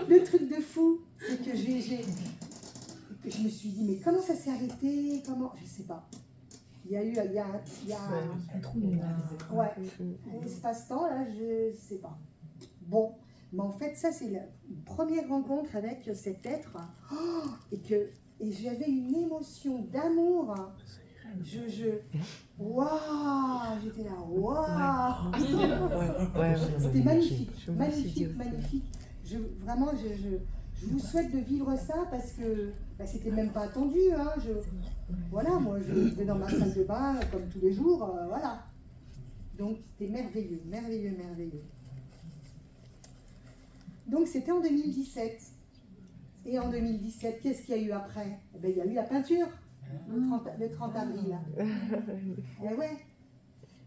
le truc de fou. C'est que je me suis dit, mais comment ça s'est arrêté? Comment? Je sais pas. Il y a Un trou noir. ouais, un espace-temps là, je sais pas. Bon, mais en fait, ça c'est la première rencontre avec cet être. Oh, et j'avais une émotion d'amour. Waouh, j'étais là, waouh. C'était magnifique, magnifique. Vraiment, je vous souhaite de vivre ça parce que c'était même pas attendu. Hein. Voilà, moi je vais dans ma salle de bain comme tous les jours, voilà. Donc c'était merveilleux, merveilleux, merveilleux. Donc c'était en 2017. Et en 2017, qu'est-ce qu'il y a eu après? Eh bien, il y a eu la peinture, le 30 avril. Et ouais,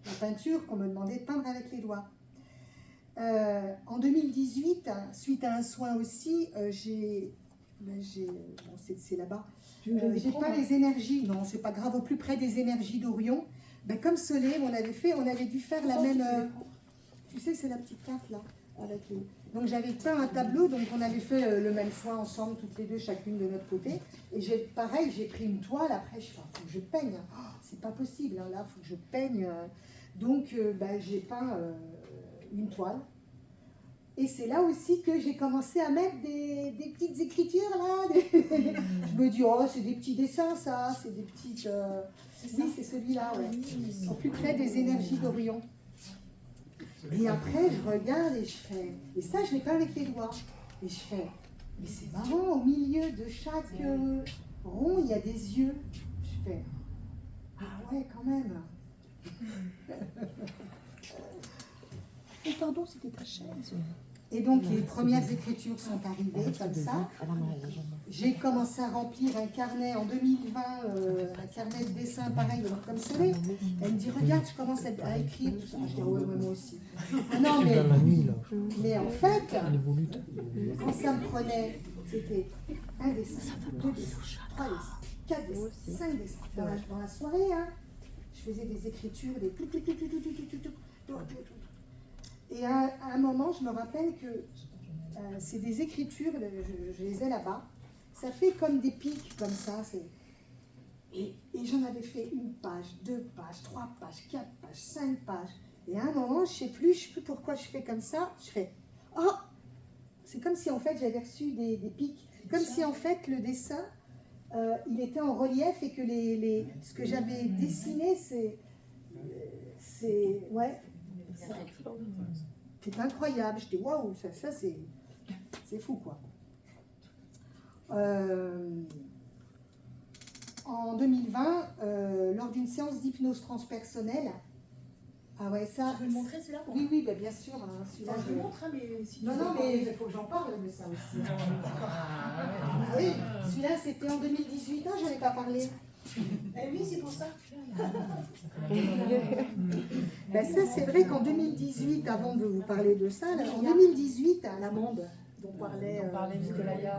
la peinture qu'on me demandait de peindre avec les doigts. En 2018, suite à un soin aussi, c'est là-bas, j'ai peint les énergies, non, c'est pas grave, au plus près des énergies d'Orion. Ben, comme Soleil, on avait dû faire la même... tu sais, c'est la petite carte là. Donc j'avais peint un tableau, donc on avait fait le même soin ensemble, toutes les deux, chacune de notre côté. Et pareil, j'ai pris une toile, après je fais, faut que je peigne. Oh, c'est pas possible, hein, là, faut que je peigne. Donc j'ai peint une toile. Et c'est là aussi que j'ai commencé à mettre des petites écritures là. Je me dis, oh, c'est des petits dessins ça, c'est des petites... Oui, c'est celui-là, ouais. Au plus près des énergies d'Orion. Et après, je regarde et je fais... Et ça, je l'ai peint avec les doigts. Et je fais... Mais c'est marrant, au milieu de chaque rond, il y a des yeux. Je fais... Ah ouais, quand même. Oh, pardon, c'était ta chaise. Et donc, les premières écritures sont arrivées comme ça. J'ai commencé à remplir un carnet en 2020, un carnet de dessin pareil, comme celui. Elle me dit, regarde, je commence à écrire tout ça. Je dis, ouais, moi aussi. Ah non, mais en fait, quand ça me prenait, c'était un dessin, 2 dessins, 3 dessins, 4 dessins, 5 dessins. Dans la soirée, hein, je faisais des écritures, des tout. Et à un moment, je me rappelle que c'est des écritures, je les ai là-bas. Ça fait comme des pics, comme ça. Et j'en avais fait 1 page, 2 pages, 3 pages, 4 pages, 5 pages. Et à un moment, je ne sais plus pourquoi je fais comme ça. Je fais, oh, c'est comme si en fait j'avais reçu des pics. Comme si en fait le dessin, il était en relief et que ce que j'avais dessiné, ouais. C'est incroyable. Je dis waouh, ça c'est fou quoi. En 2020, lors d'une séance d'hypnose transpersonnelle, ah ouais, ça. Tu veux le montrer celui-là? Oui, bah, bien sûr. Hein, celui-là, je le montre, hein, mais si tu non, mais il faut que j'en parle de ça aussi. Oui, celui-là c'était en 2018, hein, j'en ai pas parlé. Oui, c'est pour ça. Ben ça, c'est vrai qu'en 2018, avant de vous parler de ça, là, en 2018, à l'amende dont parlait Nicolaya.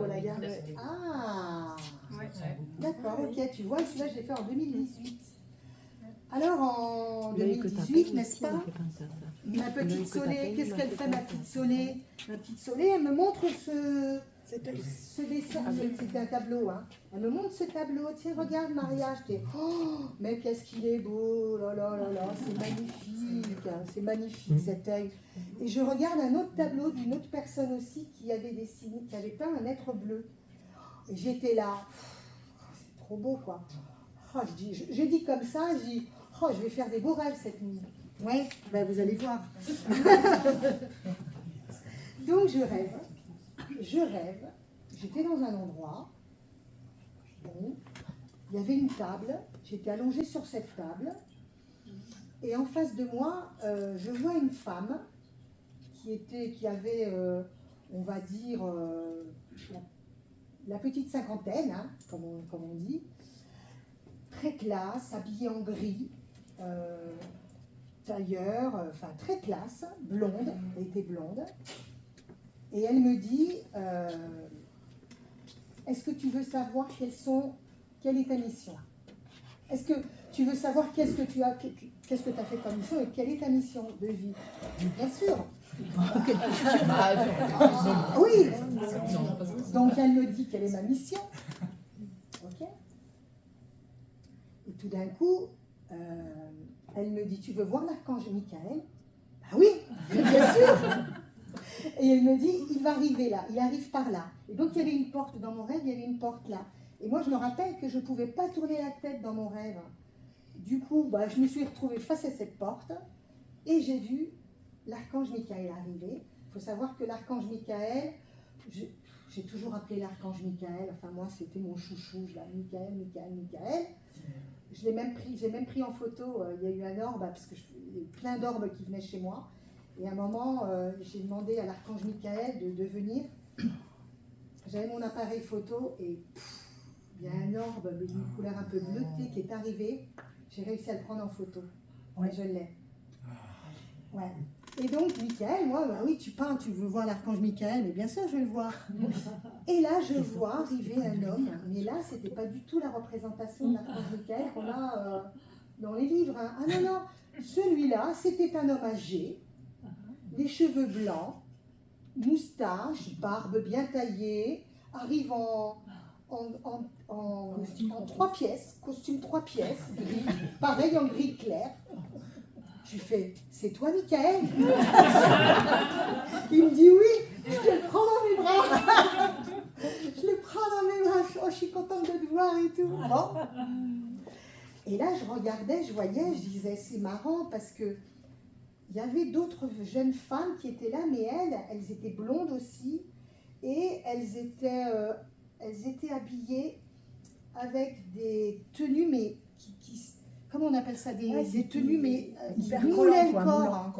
Ah, d'accord, ok, tu vois, celui-là, je l'ai fait en 2018. Alors en L'œil que 2018, t'appelles n'est-ce aussi, on pas, fait penser à ça. ma L'œil petite que Solé, t'appelles, qu'est-ce il qu'elle m'a fait fait ma penser petite à ça. Solé? Ma petite Solé, elle me montre ce dessin, c'était un tableau, hein. Elle me montre ce tableau, tiens regarde Maria, je dis, oh, mais qu'est-ce qu'il est beau, là là là là, c'est magnifique cet œil. Et je regarde un autre tableau d'une autre personne aussi qui avait dessiné, qui avait peint un être bleu. Et j'étais là, c'est trop beau quoi. Oh, je dis comme ça, je dis, oh, je vais faire des beaux rêves cette nuit. Ouais, ben vous allez voir. Donc je rêve, j'étais dans un endroit, bon, il y avait une table, j'étais allongée sur cette table, et en face de moi, je vois une femme qui avait, on va dire, la petite cinquantaine, hein, comme on dit, très classe, habillée en gris, tailleur, enfin très classe, blonde, elle était blonde. Et elle me dit, est-ce que tu veux savoir quelle est ta mission? Est-ce que tu veux savoir qu'est-ce que tu as fait comme mission et quelle est ta mission de vie? Bien sûr. Oui. Donc elle me dit quelle est ma mission. Ok. Et tout d'un coup, elle me dit, tu veux voir l'archange Michael? Ah oui, bien sûr. Et elle me dit, il va arriver là, il arrive par là. Et donc il y avait une porte dans mon rêve, il y avait une porte là. Et moi je me rappelle que je ne pouvais pas tourner la tête dans mon rêve. Du coup, je me suis retrouvée face à cette porte et j'ai vu l'archange Michael arriver. Il faut savoir que l'archange Michael, j'ai toujours appelé l'archange Michael, enfin moi c'était mon chouchou, je l'appelais Michael. J'ai même pris en photo, il y a eu un orbe, parce qu'il y a eu plein d'orbes qui venaient chez moi. Et à un moment, j'ai demandé à l'archange Michael de venir. J'avais mon appareil photo et il y a un orbe d'une couleur un peu bleutée qui est arrivé. J'ai réussi à le prendre en photo. Ouais, je l'ai. Ouais. Et donc, Michael, moi, oui, tu peins, tu veux voir l'archange Michael, mais bien sûr, je vais le voir. Et là, je vois arriver un homme, mais là, c'était pas du tout la représentation de l'archange Michael qu'on a dans les livres. Hein. Ah non, non, celui-là, c'était un homme âgé, les cheveux blancs, moustache, barbe bien taillée, arrive en 3 pièces, costume 3 pièces, gris, pareil en gris clair. Je lui fais, c'est toi, Michael? Il me dit oui, je te le prends dans mes bras. Je le prends dans mes bras, oh, je suis contente de te voir et tout. Bon. Et là, je regardais, je voyais, je disais, c'est marrant parce que il y avait d'autres jeunes femmes qui étaient là, mais elles étaient blondes aussi, et elles étaient habillées avec des tenues, mais comment on appelle ça, des tenues, mais qui moulaient le corps,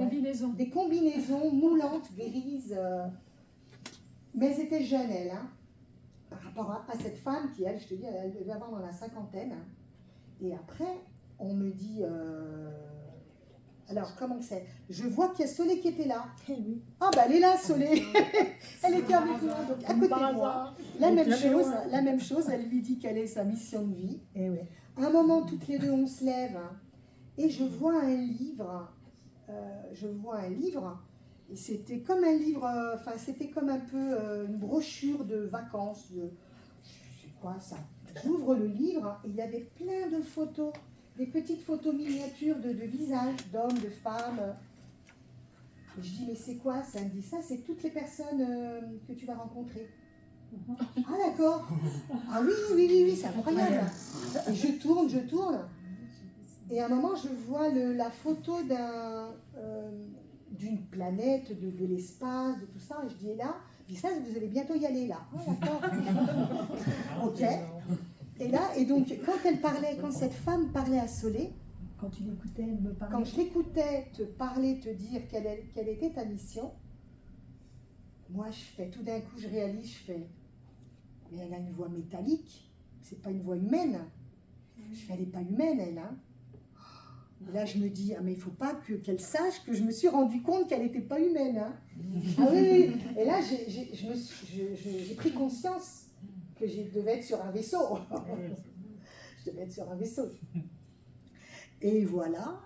des combinaisons moulantes, grises, mais elles étaient jeunes, elles, hein, par rapport à cette femme qui, elle, je te dis, elle devait avoir dans la cinquantaine, hein. Et après, on me dit... alors, comment c'est? Je vois qu'il y a Solé qui était là. Ah, elle est là, Solé. Elle était avec moi, donc à côté de moi. La même chose, elle lui dit quelle est sa mission de vie. Et oui. À un moment, toutes les deux, on se lève et je vois un livre. Et c'était comme un livre, c'était comme un peu une brochure de vacances. C'est quoi ça? J'ouvre le livre et il y avait plein de photos. Des petites photos miniatures de visages, d'hommes, de femmes. Et je dis, mais c'est quoi ça? Elle me dit, ça, c'est toutes les personnes que tu vas rencontrer. Ah, d'accord. Ah oui, c'est incroyable. Et je tourne. Et à un moment, je vois la photo d'une planète, de l'espace, de tout ça. Et je dis, et là, puis ça, vous allez bientôt y aller, là. Ah, d'accord. Ok. Et là, et donc, quand cette femme parlait à Solé, Quand tu l'écoutais, elle me parlait. quand je l'écoutais te parler, te dire quelle était ta mission, moi, tout d'un coup, je réalise, mais elle a une voix métallique, c'est pas une voix humaine. Elle n'est pas humaine, elle. Hein. Et là, je me dis, mais il ne faut pas qu'elle sache que je me suis rendu compte qu'elle n'était pas humaine. Hein. Ah oui. Et là, j'ai pris conscience que je devais être sur un vaisseau. Je devais être sur un vaisseau. Et voilà.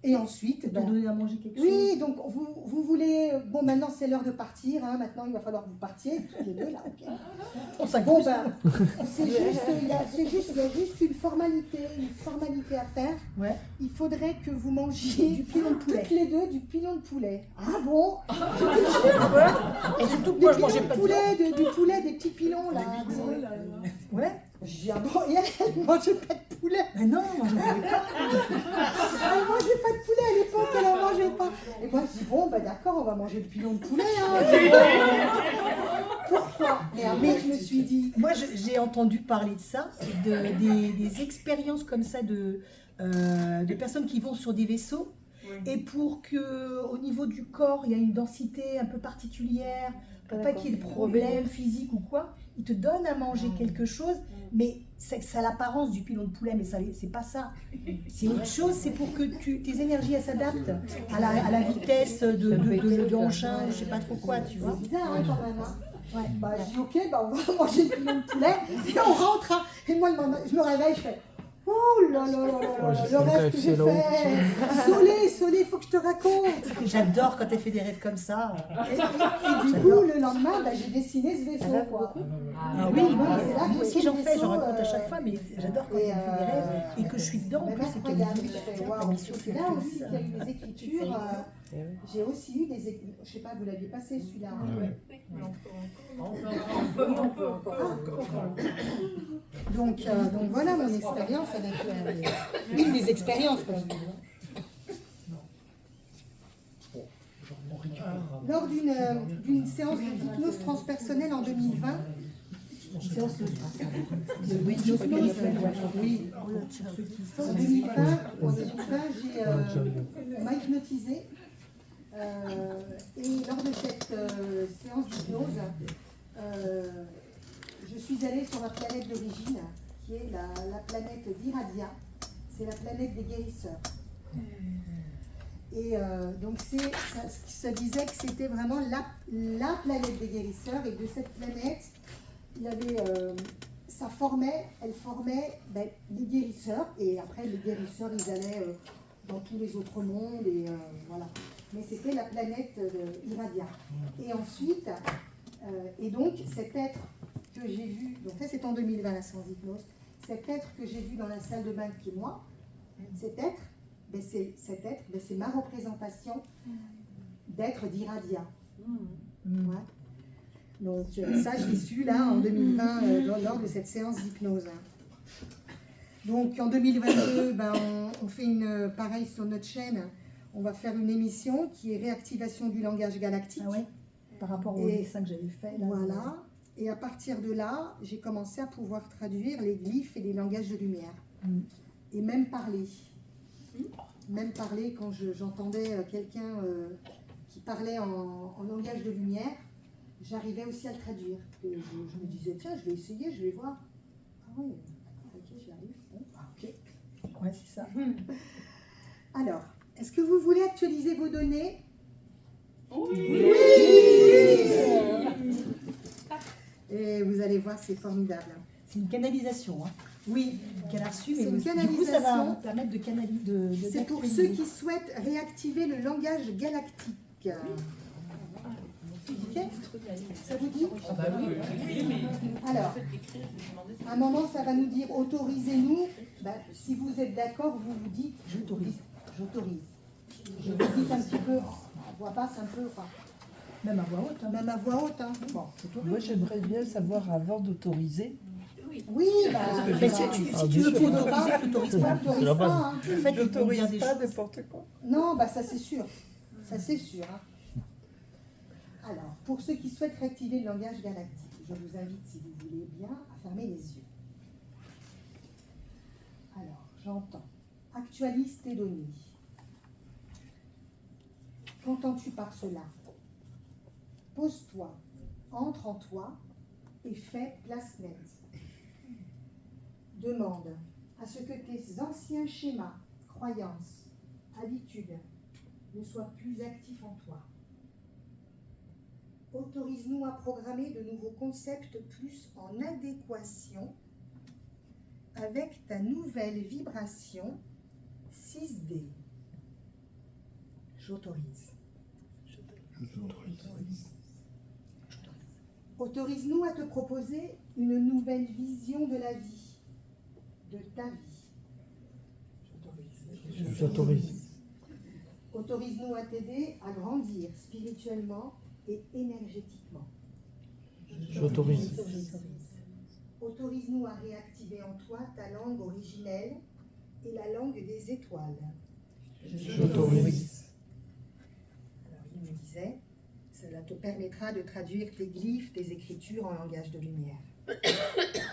Et ensuite, De donner à manger quelque chose. oui, donc vous voulez... Bon, maintenant c'est l'heure de partir. Hein, maintenant il va falloir que vous partiez, tous les deux là, ok. Bon, ben, il y a juste une formalité à faire. Ouais. Il faudrait que vous mangiez Du pilon de poulet. toutes les deux du pilon de poulet. Ah bon? Et surtout que Du moi, je pilon mangeais de pas de poulet, du poulet, des petits pilons là. Ouais. Je dis, ah bon, et elle ne mangeait pas de poulet. Mais non, moi, je voulais pas. Elle ne mangeait pas de poulet à l'époque, elle n'en mangeait pas. Et moi, je dis, bon, bah d'accord, on va manger le pilon de poulet. Hein. Pourquoi? Et après, je me suis dit, Moi, j'ai entendu parler de ça, des expériences comme ça de personnes qui vont sur des vaisseaux. Et pour que, au niveau du corps, il y a une densité un peu particulière, pour pas qu'il y ait de problème physique ou quoi, ils te donnent à manger quelque chose, mais ça a l'apparence du pilon de poulet, mais c'est pas ça. C'est autre chose, c'est pour que tes énergies elles s'adaptent à la vitesse de l'engin, je sais pas trop quoi, tu vois. c'est bizarre hein, quand même. Hein. Ouais, bah, je dis, ok, bah, on va manger le pilon de poulet et on rentre. Hein. Et moi, je me réveille, je fais, oh là là là là là, le rêve que j'ai fait. Solé, il faut que je te raconte. J'adore quand elle fait des rêves comme ça. Et du coup, le lendemain, bah, j'ai dessiné ce vaisseau. Quoi. Ah oui, c'est là moi que aussi j'ai j'en le fais, j'en vaisseau, raconte à chaque fois, mais j'adore quand elle fait des rêves et que je suis dedans. En Mais plus, c'est qu'elle incroyable, me dit, je fais, ta waouh. mission, C'est c'est là que aussi ça. qu'il y a eu des écritures. J'ai aussi eu des écritures. Je sais pas, vous l'aviez passé celui-là. Donc voilà mon expérience avec une des expériences. Lors d'une séance d'hypnose transpersonnelle en 2020, oui. En 2020, on m'a hypnotisée. Et lors de cette séance d'hypnose, je suis allée sur ma planète d'origine, qui est la planète d'Iradia. C'est la planète des guérisseurs. Et donc ça disait que c'était vraiment la planète des guérisseurs, et de cette planète, il y avait, elle formait les guérisseurs, et après les guérisseurs ils allaient dans tous les autres mondes, et voilà. Mais c'était la planète Iradia. Et ensuite, et donc cet être que j'ai vu, donc ça c'est en 2020 la séance d'hypnose, cet être que j'ai vu dans la salle de bain qui est moi, cet être, c'est ma représentation d'être d'Iradia. Ouais. Donc ça, je l'ai su là en 2020 lors de cette séance d'hypnose. Donc en 2022, on fait pareil sur notre chaîne, on va faire une émission qui est réactivation du langage galactique. Ah ouais, par rapport au dessin que j'avais fait. Là, voilà. Et à partir de là, j'ai commencé à pouvoir traduire les glyphes et les langages de lumière. Et même parler. Même parler quand j'entendais quelqu'un qui parlait en langage de lumière, j'arrivais aussi à le traduire. Et je me disais, tiens, je vais essayer, je vais voir. Ah oui, ok, j'y arrive. Bon, ok. Ouais, c'est ça. Alors, est-ce que vous voulez actualiser vos données? Oui. Et vous allez voir, c'est formidable. C'est une canalisation. Hein. Oui, qu'elle a reçue, mais c'est une du coup, ça va canalisation. permettre de canaliser. C'est pour ceux qui souhaitent réactiver le langage galactique. Ok, ça vous dit? Alors, à un moment, ça va nous dire autorisez-nous. Si vous êtes d'accord, vous vous dites j'autorise. J'autorise. Je vous dis un petit peu, à voix basse un peu, enfin, Même à voix haute. Hein. même à voix haute. Hein. Bon. Moi, j'aimerais bien savoir avant d'autoriser. Oui, Mais si tu veux pas autoriser, tu n'autorises pas. t'autorises pas. Hein. En fait, ils vont dire des J'autorise pas choses. n'importe quoi. Non, ça c'est sûr. Ça c'est sûr. Hein. Alors, pour ceux qui souhaitent réactiver le langage galactique, je vous invite, si vous voulez bien, à fermer les yeux. Alors, j'entends. Actualise tes données. Qu'entends-tu par cela? Pose-toi, entre en toi et fais place nette. Demande à ce que tes anciens schémas, croyances, habitudes ne soient plus actifs en toi. Autorise-nous à programmer de nouveaux concepts plus en adéquation avec ta nouvelle vibration 6D. J'autorise. Autorise-nous à te proposer une nouvelle vision de la vie, de ta vie. J'autorise. Autorise-nous à t'aider à grandir spirituellement et énergétiquement. J'autorise. Autorise-nous à réactiver en toi ta langue originelle et la langue des étoiles. J'autorise. Alors, il me disait, cela te permettra de traduire tes glyphes, tes écritures en langage de lumière.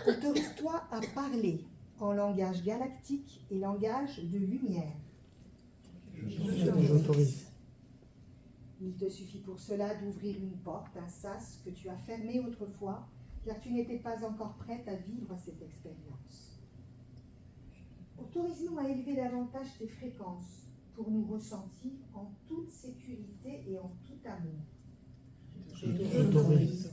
Autorise-toi à parler en langage galactique et langage de lumière. J'autorise. Il te suffit pour cela d'ouvrir une porte, un sas que tu as fermé autrefois, car tu n'étais pas encore prête à vivre cette expérience. Autorise-nous à élever davantage tes fréquences pour nous ressentir en toute sécurité et en tout amour. J'autorise.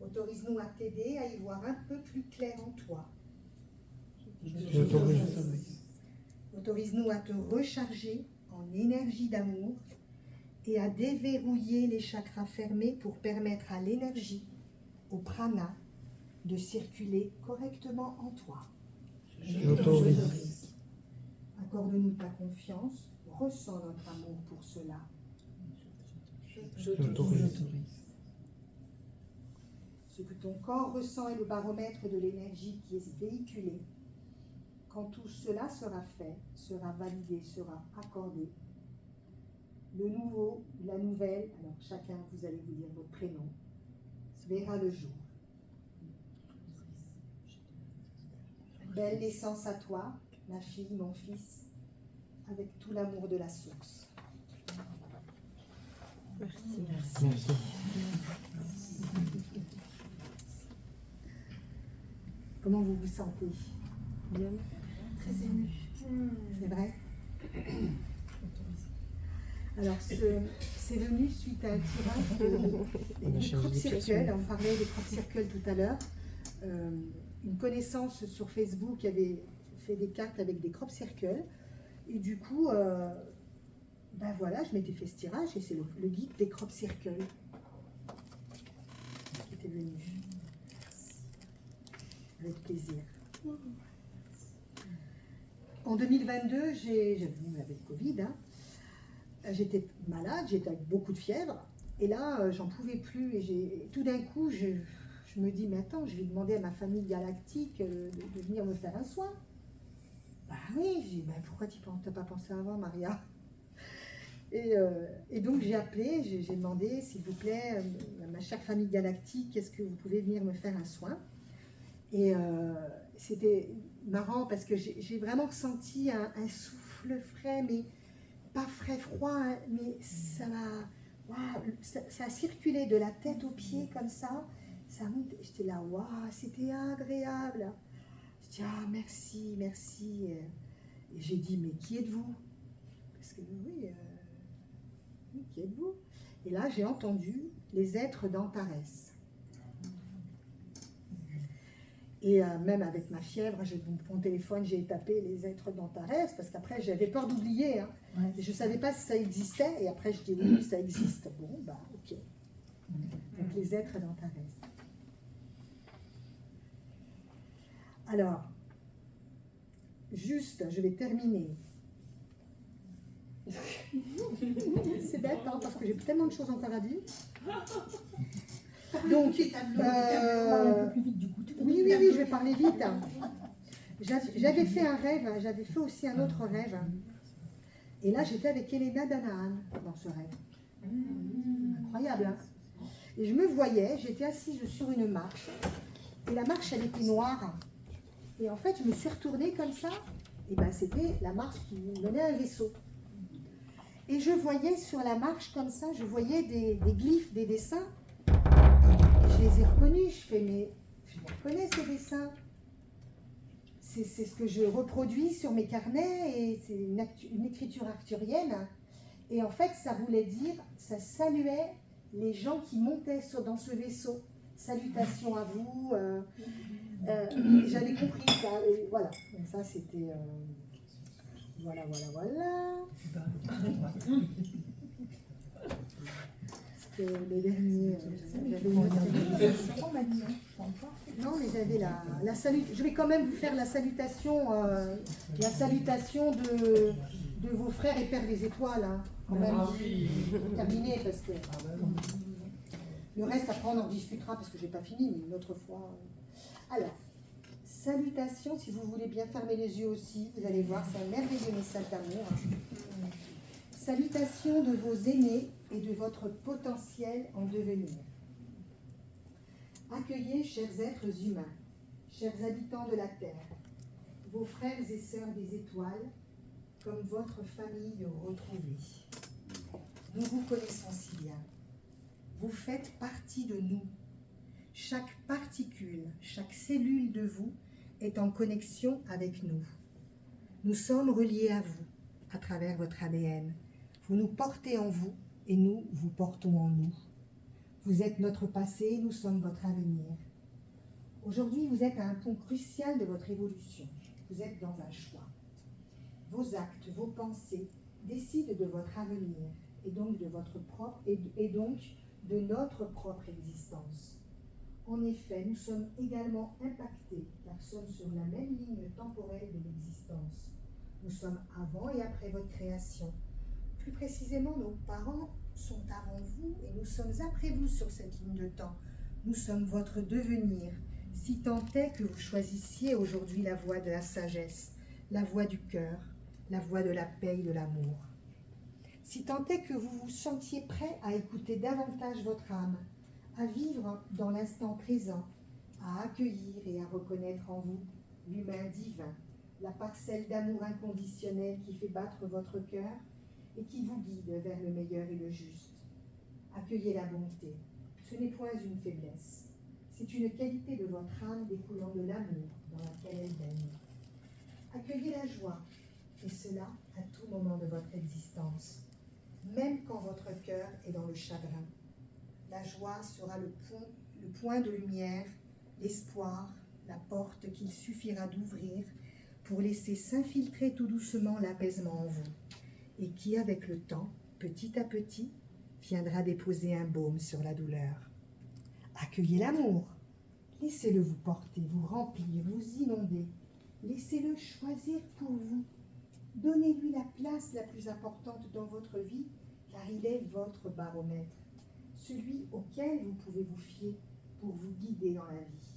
Autorise-nous à t'aider à y voir un peu plus clair en toi. J'autorise. Autorise-nous à te recharger en énergie d'amour et à déverrouiller les chakras fermés pour permettre à l'énergie, au prana, de circuler correctement en toi. J'autorise. Accorde-nous ta confiance, ressens notre amour pour cela. J'autorise. Ce que ton corps ressent est le baromètre de l'énergie qui est véhiculée. Quand tout cela sera fait, sera validé, sera accordé, le nouveau, la nouvelle, alors chacun vous allez vous dire votre prénom, verra le jour. Belle naissance à toi, ma fille, mon fils, avec tout l'amour de la source. Merci. Merci. Comment vous vous sentez? Bien. Très émue. C'est vrai? Alors, c'est venu suite à un tirage de crop circle. On parlait des crop circle tout à l'heure. Une connaissance sur Facebook avait fait des cartes avec des crop circle. Et du coup, ben voilà, je m'étais fait ce tirage et c'est le guide des crop circle qui était venu. Avec plaisir. En 2022, avec le Covid, hein, j'étais malade, j'étais avec beaucoup de fièvre, et là, j'en pouvais plus, et tout d'un coup, je me dis, mais attends, je vais demander à ma famille galactique de venir me faire un soin. Bah oui, j'ai dit, bah, pourquoi tu n'as pas pensé avant, Maria? Et donc, j'ai appelé, j'ai demandé, s'il vous plaît, ma chère famille galactique, est-ce que vous pouvez venir me faire un soin? Et c'était marrant parce que j'ai vraiment ressenti un souffle frais, mais pas frais froid, hein, mais ça a circulé de la tête aux pieds comme ça. Ça monte, j'étais là, waouh, c'était agréable. Je dis, ah merci, merci. Et j'ai dit, mais qui êtes-vous? Parce que oui, qui êtes-vous? Et là, j'ai entendu les êtres d'Antares. Et même avec ma fièvre, mon téléphone, j'ai tapé les êtres d'Antares, parce qu'après, j'avais peur d'oublier. Hein. Ouais. Je ne savais pas si ça existait, et après, je dis oui, ça existe. Bon, bah, ok. Donc, les êtres d'Antares. Alors, juste, je vais terminer. C'est bête, hein, parce que j'ai tellement de choses encore à dire. Donc, oui, je vais parler vite. J'avais fait un rêve, j'avais fait aussi un autre rêve. Et là, j'étais avec Elena Danaan dans ce rêve. Incroyable, hein? Et je me voyais, j'étais assise sur une marche. Et la marche, elle était noire. Et en fait, je me suis retournée comme ça. Et ben, c'était la marche qui menait à un vaisseau. Et je voyais sur la marche comme ça, je voyais des glyphes, des dessins. Je les ai reconnus, je fais, mais je les reconnais ces dessins. C'est ce que je reproduis sur mes carnets et c'est une écriture arthurienne. Et en fait, ça voulait dire, ça saluait les gens qui montaient dans ce vaisseau. Salutations à vous. J'avais compris ça, et voilà. Donc ça, c'était... Voilà. C'était le dernier... j'avais une autre- Non, mais j'avais la salutation. Je vais quand même vous faire la salutation de vos frères et pères des étoiles, hein, quand même. Ah oui. Pour terminer, parce que le reste, après, on en discutera, parce que j'ai pas fini, mais une autre fois. Alors, salutations, si vous voulez bien fermer les yeux aussi, vous allez voir, c'est un merveilleux message d'amour. Salutations de vos aînés et de votre potentiel en devenir. Accueillez, chers êtres humains, chers habitants de la Terre, vos frères et sœurs des étoiles, comme votre famille retrouvée. Nous vous connaissons si bien. Vous faites partie de nous. Chaque particule, chaque cellule de vous est en connexion avec nous. Nous sommes reliés à vous, à travers votre ADN. Vous nous portez en vous et nous vous portons en nous. Vous êtes notre passé, nous sommes votre avenir. Aujourd'hui, vous êtes à un point crucial de votre évolution. Vous êtes dans un choix. Vos actes, vos pensées décident de votre avenir et donc de notre propre existence. En effet, nous sommes également impactés car nous sommes sur la même ligne temporelle de l'existence. Nous sommes avant et après votre création. Plus précisément, nos parents sont avant vous et nous sommes après vous sur cette ligne de temps. Nous sommes votre devenir, si tant est que vous choisissiez aujourd'hui la voie de la sagesse, la voie du cœur, la voie de la paix et de l'amour. Si tant est que vous vous sentiez prêt à écouter davantage votre âme, à vivre dans l'instant présent, à accueillir et à reconnaître en vous l'humain divin, la parcelle d'amour inconditionnel qui fait battre votre cœur et qui vous guide vers le meilleur et le juste. Accueillez la bonté. Ce n'est point une faiblesse. C'est une qualité de votre âme découlant de l'amour dans laquelle elle baigne. Accueillez la joie, et cela à tout moment de votre existence, même quand votre cœur est dans le chagrin. La joie sera le point de lumière, l'espoir, la porte qu'il suffira d'ouvrir pour laisser s'infiltrer tout doucement l'apaisement en vous, et qui, avec le temps, petit à petit, viendra déposer un baume sur la douleur. Accueillez l'amour. Laissez-le vous porter, vous remplir, vous inonder. Laissez-le choisir pour vous. Donnez-lui la place la plus importante dans votre vie, car il est votre baromètre, celui auquel vous pouvez vous fier pour vous guider dans la vie.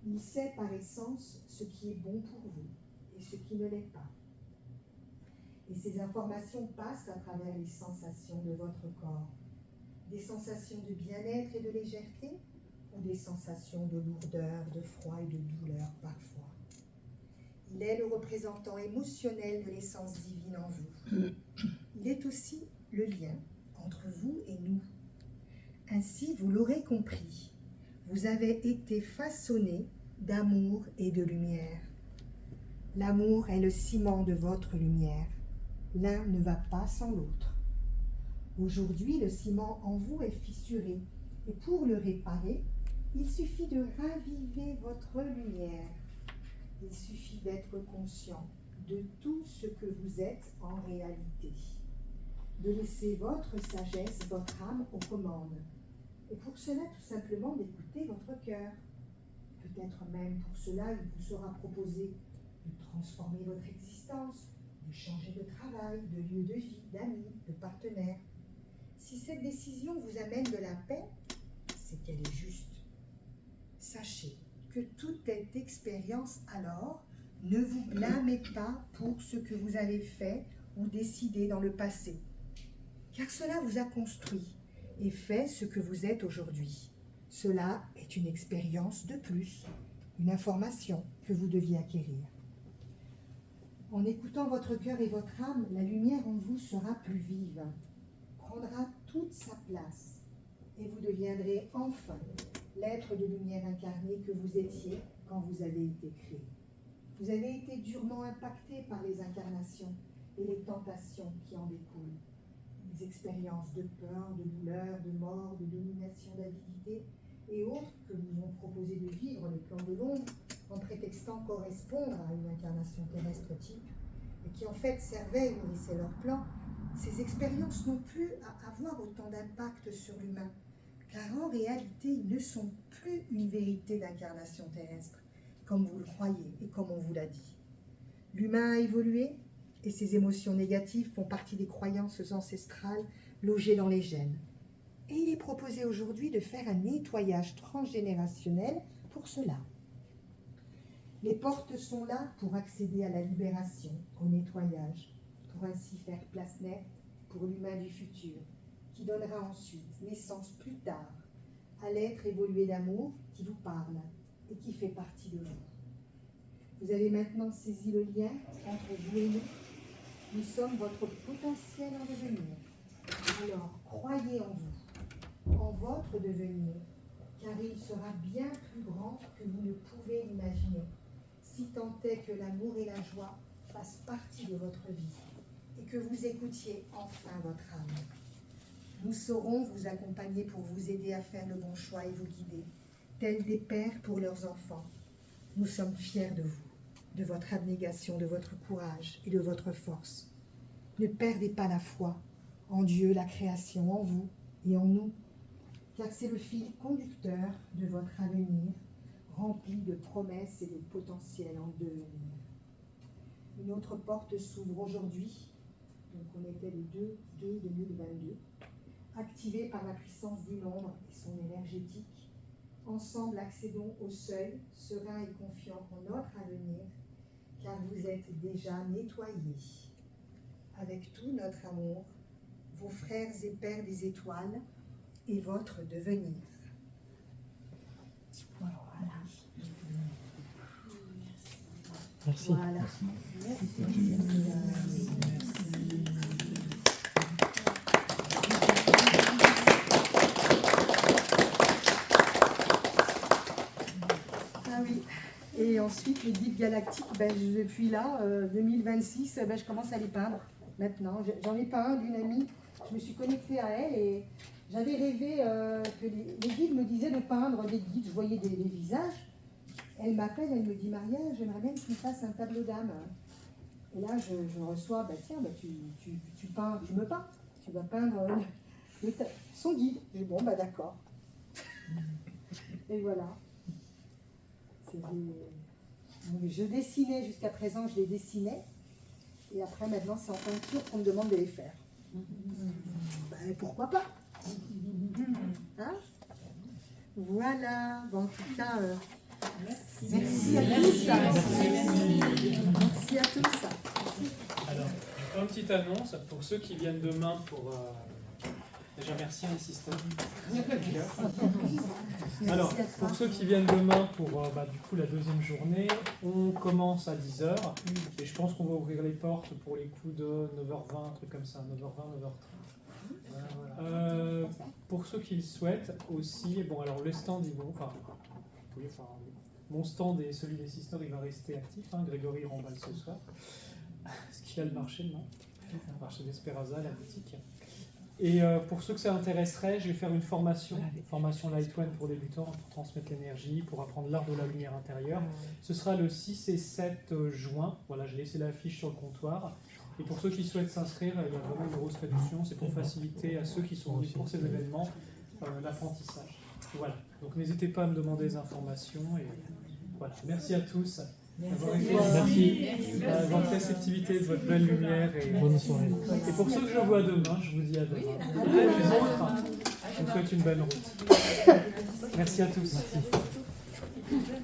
Il sait par essence ce qui est bon pour vous et ce qui ne l'est pas. Et ces informations passent à travers les sensations de votre corps. Des sensations de bien-être et de légèreté ou des sensations de lourdeur, de froid et de douleur parfois. Il est le représentant émotionnel de l'essence divine en vous. Il est aussi le lien entre vous et nous. Ainsi, vous l'aurez compris, vous avez été façonné d'amour et de lumière. L'amour est le ciment de votre lumière. L'un ne va pas sans l'autre. Aujourd'hui, le ciment en vous est fissuré, et pour le réparer, il suffit de raviver votre lumière. Il suffit d'être conscient de tout ce que vous êtes en réalité, de laisser votre sagesse, votre âme aux commandes, et pour cela, tout simplement, d'écouter votre cœur. Peut-être même pour cela, il vous sera proposé de transformer votre existence, de changer de travail, de lieu de vie, d'amis, de partenaire. Si cette décision vous amène de la paix, c'est qu'elle est juste. Sachez que toute cette expérience, alors, ne vous blâmez pas pour ce que vous avez fait ou décidé dans le passé, car cela vous a construit et fait ce que vous êtes aujourd'hui. Cela est une expérience de plus, une information que vous deviez acquérir. En écoutant votre cœur et votre âme, la lumière en vous sera plus vive, prendra toute sa place, et vous deviendrez enfin l'être de lumière incarné que vous étiez quand vous avez été créé. Vous avez été durement impacté par les incarnations et les tentations qui en découlent. Les expériences de peur, de douleur, de mort, de domination, d'avidité, et autres que nous ont proposé de vivre les plans de l'ombre en prétextant correspondre à une incarnation terrestre type, et qui en fait servaient et nourrissaient leur plan, ces expériences n'ont plus à avoir autant d'impact sur l'humain, car en réalité, ils ne sont plus une vérité d'incarnation terrestre, comme vous le croyez et comme on vous l'a dit. L'humain a évolué, et ses émotions négatives font partie des croyances ancestrales logées dans les gènes. Et il est proposé aujourd'hui de faire un nettoyage transgénérationnel pour cela. Les portes sont là pour accéder à la libération, au nettoyage, pour ainsi faire place nette pour l'humain du futur, qui donnera ensuite naissance plus tard à l'être évolué d'amour qui vous parle et qui fait partie de vous. Vous avez maintenant saisi le lien entre vous et nous. Nous sommes votre potentiel en devenir. Alors, croyez en vous, en votre devenir, car il sera bien plus grand que vous ne pouvez l'imaginer, si tant est que l'amour et la joie fassent partie de votre vie et que vous écoutiez enfin votre âme. Nous saurons vous accompagner pour vous aider à faire le bon choix et vous guider, tels des pères pour leurs enfants. Nous sommes fiers de vous, de votre abnégation, de votre courage et de votre force. Ne perdez pas la foi en Dieu, la création, en vous et en nous, car c'est le fil conducteur de votre avenir, rempli de promesses et de potentiel en devenir. Une autre porte s'ouvre aujourd'hui, donc on était le 2/2/2022, activée par la puissance du nombre et son énergétique. Ensemble, accédons au seuil, serein et confiant en notre avenir, car vous êtes déjà nettoyés. Avec tout notre amour, vos frères et pères des étoiles et votre devenir. Voilà. Merci. Voilà. Ah oui. Et ensuite, les guides galactiques, depuis là, 2026, je commence à les peindre maintenant. J'en ai peint un d'une amie, je me suis connectée à elle et j'avais rêvé que les guides me disaient de peindre des guides, je voyais des visages. Elle m'appelle, elle me dit, Maria, j'aimerais bien que tu me fasses un tableau d'âme. Et là, je reçois, tu peins, tu me peins, tu vas peindre son guide. Je dis, bon, d'accord. Et voilà. Je dessinais jusqu'à présent, je les dessinais. Et après, maintenant, c'est en peinture qu'on me demande de les faire. Pourquoi pas? Hein? Voilà. Bon, en tout cas, merci à tous. Merci à tous. Alors, je fais une petite annonce pour ceux qui viennent demain pour... Déjà, merci à l'assistant. Alors, pour ceux qui viennent demain pour du coup la deuxième journée, on commence à 10h et je pense qu'on va ouvrir les portes pour les coups de 9h20, un truc comme ça, 9h20, 9h30. Pour ceux qui le souhaitent aussi, bon alors les stands ils vont, mon stand et celui des sisters il va rester actif, hein, Grégory remballe ce soir, ce qu'il y a le marché non, le marché d'Esperaza, la boutique. Et pour ceux que ça intéresserait, je vais faire une formation Light One pour débutants, pour transmettre l'énergie, pour apprendre l'art de la lumière intérieure. Ce sera le 6 et 7 juin, voilà, j'ai laissé l'affiche sur le comptoir. Et pour ceux qui souhaitent s'inscrire, il y a vraiment une grosse réduction, c'est pour faciliter à ceux qui sont venus pour ces événements l'apprentissage. Voilà, donc n'hésitez pas à me demander des informations. Et voilà. Merci à tous. Merci d'avoir votre réceptivité, de votre belle lumière. Bonne soirée. Et pour ceux que je vois demain, je vous dis à demain. Et les autres, je vous souhaite une belle route. Merci à tous. Merci.